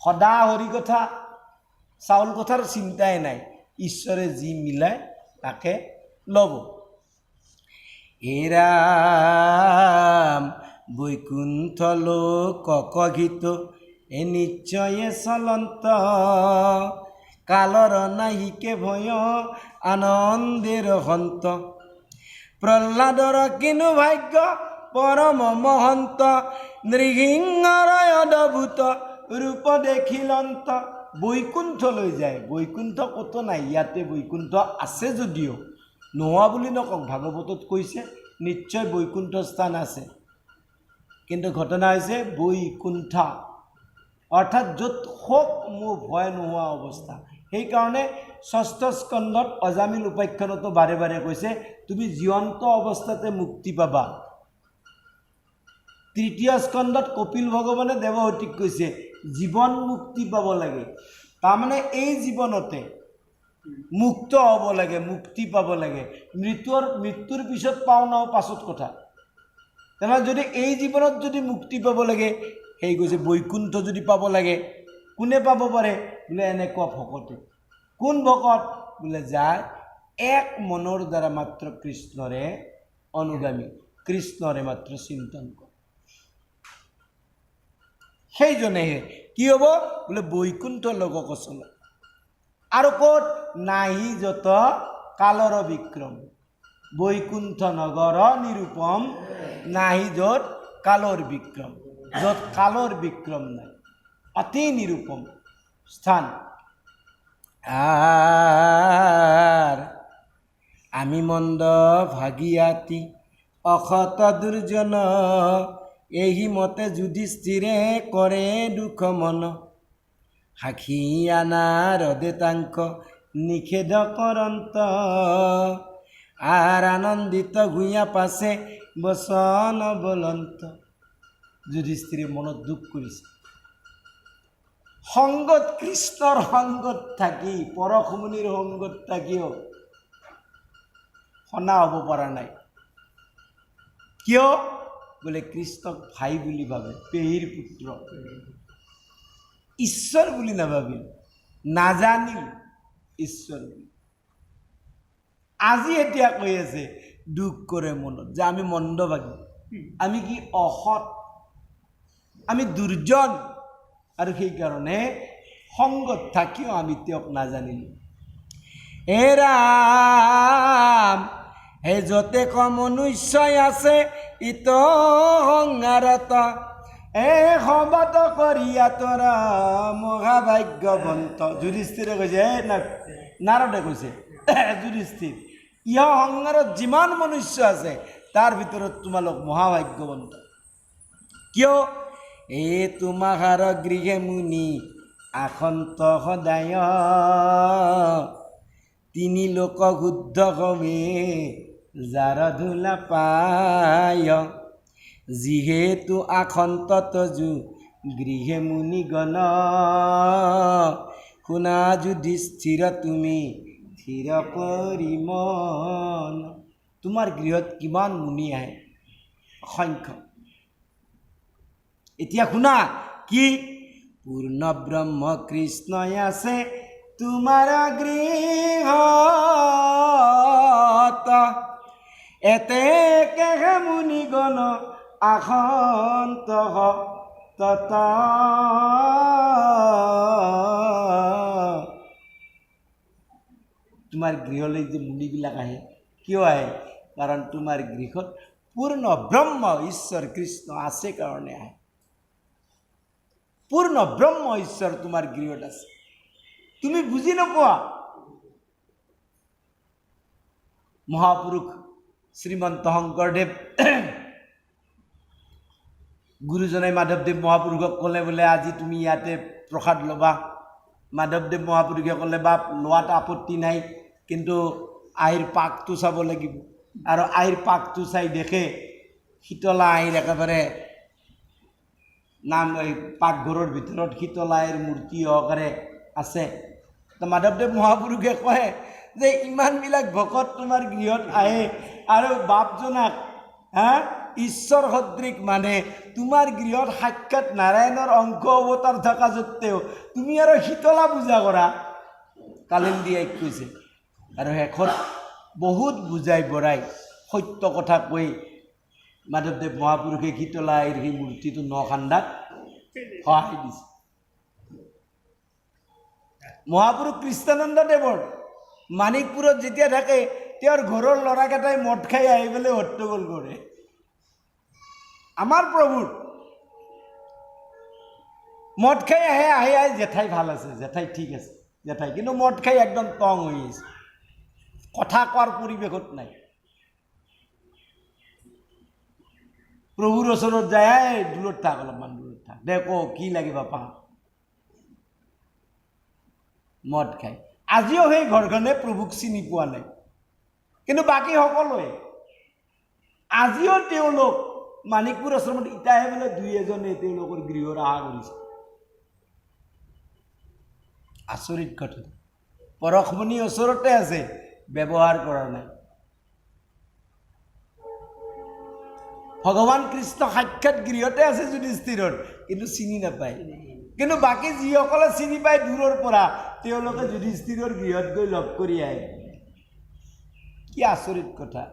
সদা হৰি কথা চাউল কথাৰ চিন্তাই নাই ঈশ্বৰে যি মিলায় তাকে ল'ব এৰাম বৈকুণ্ঠ লোক গীত এ নিশ্চয়ে চলন্ত কালৰ নাহিকে ভয় আনন্দের হন্ত প্রহ্লাদর কিনু ভাগ্য পরম মহন্ত নৃসিংহর অদ্ভুত রূপ দেখিলন্ত বৈকুণ্ঠলৈ যায় বৈকুণ্ঠ কতো নাই ইয়াতে বৈকুণ্ঠ আছে যদিও নোহোৱা বুলি নকওঁ, ভাগৱতত কৈছে নিশ্চয় বৈকুণ্ঠ স্থান আছে, কিন্তু ঘটনা হৈছে বৈকুণ্ঠ অৰ্থাৎ য'ত শোক মোহ ভয় নোহোৱা অৱস্থা। সেইকাৰণে ষষ্ঠ স্কন্ধত অজামিল উপাখ্যানতো বাৰে বাৰে কৈছে তুমি জীৱন্ত অৱস্থাতে মুক্তি পাবা। তৃতীয় স্কন্ধত কপিল ভগৱানে দেৱহূতিক কৈছে জীৱন মুক্তি পাব লাগে, তাৰমানে এই জীৱনতে মুক্ত হ'ব লাগে, মুক্তি পাব লাগে। মৃত্যুৰ পিছত পাওঁ নাও পাছত কথা। তেনেহ'লে যদি এই জীৱনত যদি মুক্তি পাব লাগে, সেই কৈছে বৈকুণ্ঠ যদি পাব লাগে, কোনে পাব পাৰে বোলে এনেকুৱা ভকতে। কোন ভকত বোলে যাৰ এক মনৰ দ্বাৰা মাত্ৰ কৃষ্ণৰে অনুগামী, কৃষ্ণৰে মাত্ৰ চিন্তন কৰে, সেইজনেহে কি হ'ব বোলে বৈকুণ্ঠ লোক কচল। আৰু ক'ত নাহি যত কালৰ বিক্ৰম, বৈকুণ্ঠ নগৰ নিৰূপম, নাহি য'ত কালৰ বিক্ৰম, য'ত কালৰ বিক্ৰম নাই, অতি নিৰূপম স্থান। আৰ আমি মন্দ ভাগিয়াতি অসত দুৰ্জন, এই মতে যুধিষ্ঠিৰে কৰে দুখ মন, সাক্ষী আনাৰ দেতাংক নিষেধ কৰন্ত, আৰ আনন্দিত ভূঞা পাছে বচন বলন্ত। যুধিষ্ঠিৰে মনত দুখ কৰিছে, সংগত কৃষ্ণৰ সংগত থাকি, পৰশমুনিৰ সংগত থাকিও সনা হ'ব পৰা নাই। কিয় বোলে কৃষ্ণক ভাই বুলি ভাবে, পেহীৰ পুত্ৰ, ঈশ্বৰ বুলি নাভাবিল, নাজানিল ঈশ্বৰ বুলি। আজি এতিয়া কৈ আছে দুখ কৰে মনত যে আমি মন্দভাগী, আমি কি অসৎ, আমি দুৰ্জন, আৰু সেইকাৰণে সংগত থাকিও আমি তেওঁক নাজানিলোঁ। হে ৰাম হে যতে মনুষ্যই আছে ইত সংহাৰত, এ সবত কৰিয়া তৰা মহাভাগ্যৱন্ত। যুধিষ্ঠিৰে কৈছে, নাৰদে কৈছে যুধিষ্ঠিৰ, ইহ সংসাৰত যিমান মনুষ্য আছে তাৰ ভিতৰত তোমালোক মহাভাগ্যৱন্ত। কিয় এ তোমাহাৰ গৃহে মুনি আসন্ত সদায়, তিনি লোক শুদ্ধ হবে যাৰ ধূলা পায়, যিহেতু আসন্ত তজু গৃহে মুনিগণ, শুনা যুধিষ্ঠিৰ তুমি থিৰ কৰি মন। তোমাৰ গৃহত কিমান মুনি আহে, অসংখ্য। এতিয়া শুনা কি পূৰ্ণ ব্ৰহ্ম কৃষ্ণই আছে তোমাৰ গৃহত, এতে কেহে মুনিগণ আসন্ত তত। তোমাৰ গৃহলৈ যে মুনিবিলাক আহে, কিয় আহে? কাৰণ তোমাৰ গৃহত পূৰ্ণ ব্ৰহ্ম ঈশ্বৰ কৃষ্ণ আছে কাৰণে আহে। পূৰ্ণ ব্ৰহ্ম ঈশ্বৰ তোমাৰ গৃহত আছে, তুমি বুজি নোপোৱা। মহাপুৰুষ শ্ৰীমন্ত শংকৰদেৱ গুৰুজনাই মাধৱদেৱ মহাপুৰুষক ক'লে বোলে আজি তুমি ইয়াতে প্ৰসাদ ল'বা। মাধৱদেৱ মহাপুৰুষে ক'লে বাপ লোৱাত আপত্তি নাই, কিন্তু আইৰ পাকটো চাব লাগিব। আৰু আইৰ পাকটো চাই দেখে শীতলা আইৰ একেবাৰে নাম, এই পাকঘৰৰ ভিতৰত শীতলা আইৰ মূৰ্তি সহকাৰে আছে। তো মাধৱদেৱ মহাপুৰুষে কয় যে ইমানবিলাক ভকত তোমাৰ গৃহত আহে আৰু বাপজনাক ঈশ্বৰ সদৃশ মানে তোমাৰ গৃহত সাক্ষাৎ নাৰায়ণৰ অংশ অৱতাৰ থকা সত্ত্বেও তুমি আৰু শীতলা পূজা কৰা। কালিন্দী আইক কৈছে, আৰু শেষত বহুত বুজাই বৰাই সত্য কথা কৈ মাধৱদেৱ মহাপুৰুষে শীতলা আইৰ সেই মূৰ্তিটো নখান্দাত সহায় দিছে। মহাপুৰুষ কৃষ্ণানন্দদেৱৰ মাণিকপুৰত যেতিয়া থাকে, তেওঁৰ ঘৰৰ ল'ৰাকেইটাই মদ খাই আহি পেলাই হট্টগোল কৰে। আমাৰ প্ৰভুৰ মদ খাই আহে, জেঠাই ভাল আছে, জেঠাই ঠিক আছে, জেঠাই কিন্তু মদ খাই একদম টং হৈ আছে। কথা কোৱাৰ পৰিৱেশত নাই। প্ৰভুৰ ওচৰত যায়, দূৰত থাক, অলপমান দূৰত থাক, দে ক কি লাগিব পা। মদ খায়। আজিও সেই ঘৰখনে প্ৰভুক চিনি পোৱা নাই, কিন্তু বাকী সকলোৱে আজিও তেওঁলোক মানিকপুৰ আশ্ৰমত ইটাহে বোলে দুই এজনে তেওঁলোকৰ গৃহৰ আহা কৰিছে। আচৰিত কথা। পৰশমণি ওচৰতে আছে, ব্যৱহাৰ কৰা নাই। ভগৱান কৃষ্ণ সাক্ষাৎ গৃহতে আছে যুধিষ্ঠিৰৰ, কিন্তু চিনি নাপায়। কিন্তু বাকী যিসকলে চিনি পায় দূৰৰ পৰা, তেওঁলোকে যুধিষ্ঠিৰৰ গৃহত গৈ লগ কৰি আহে। কি আচৰিত কথা।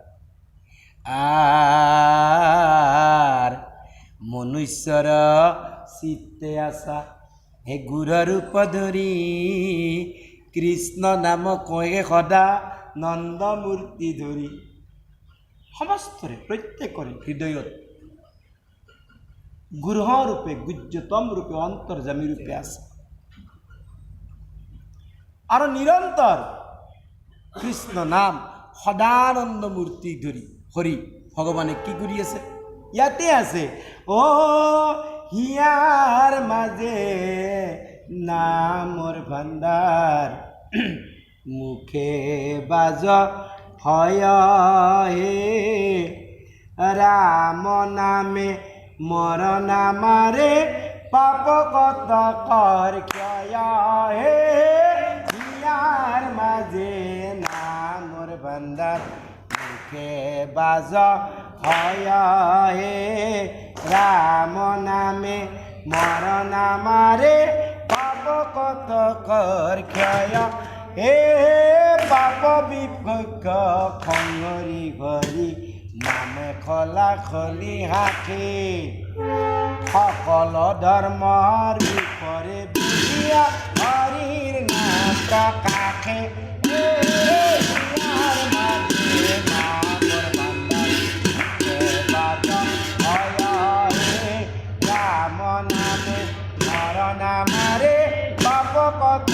আৰ মনুষ্যৰ চিত্তে আসা হে গুৰু ৰূপ ধৰি, কৃষ্ণ নাম কয়ে সদা নন্দমূৰ্তি ধৰি। সমস্তৰে প্ৰত্যেকৰে হৃদয়ত গুৰুহ ৰূপে, গুজ্যতম ৰূপে, অন্তৰ্যামী ৰূপে আছে। আৰু নিৰন্তৰ কৃষ্ণ নাম সদানন্দ মূৰ্তি ধৰি হৰি ভগৱানে কি কৰি আছে? ইয়াতে আছে। অ হিয়াৰ মাজে নামৰ ভাণ্ডাৰ, মুখে বাজ হয় হে, ৰাম নামে মৰ নামাৰে, পাপ কত কৰ ক্ষয় হে। হিয়াৰ মাজে নামৰ ভাণ্ডাৰ, মুখে বাজ হয় হে, ৰাম নামে মৰ নামাৰে, পাপ কত কৰ ক্ষয় হে। পাপ বিপক্ষ খঙৰি ভৰি, নামে খলা খলি হাকে, সকল ধৰ্মৰ বিপৰে বুঢ়িয়া, হৰিৰ নাম প্ৰকাশে।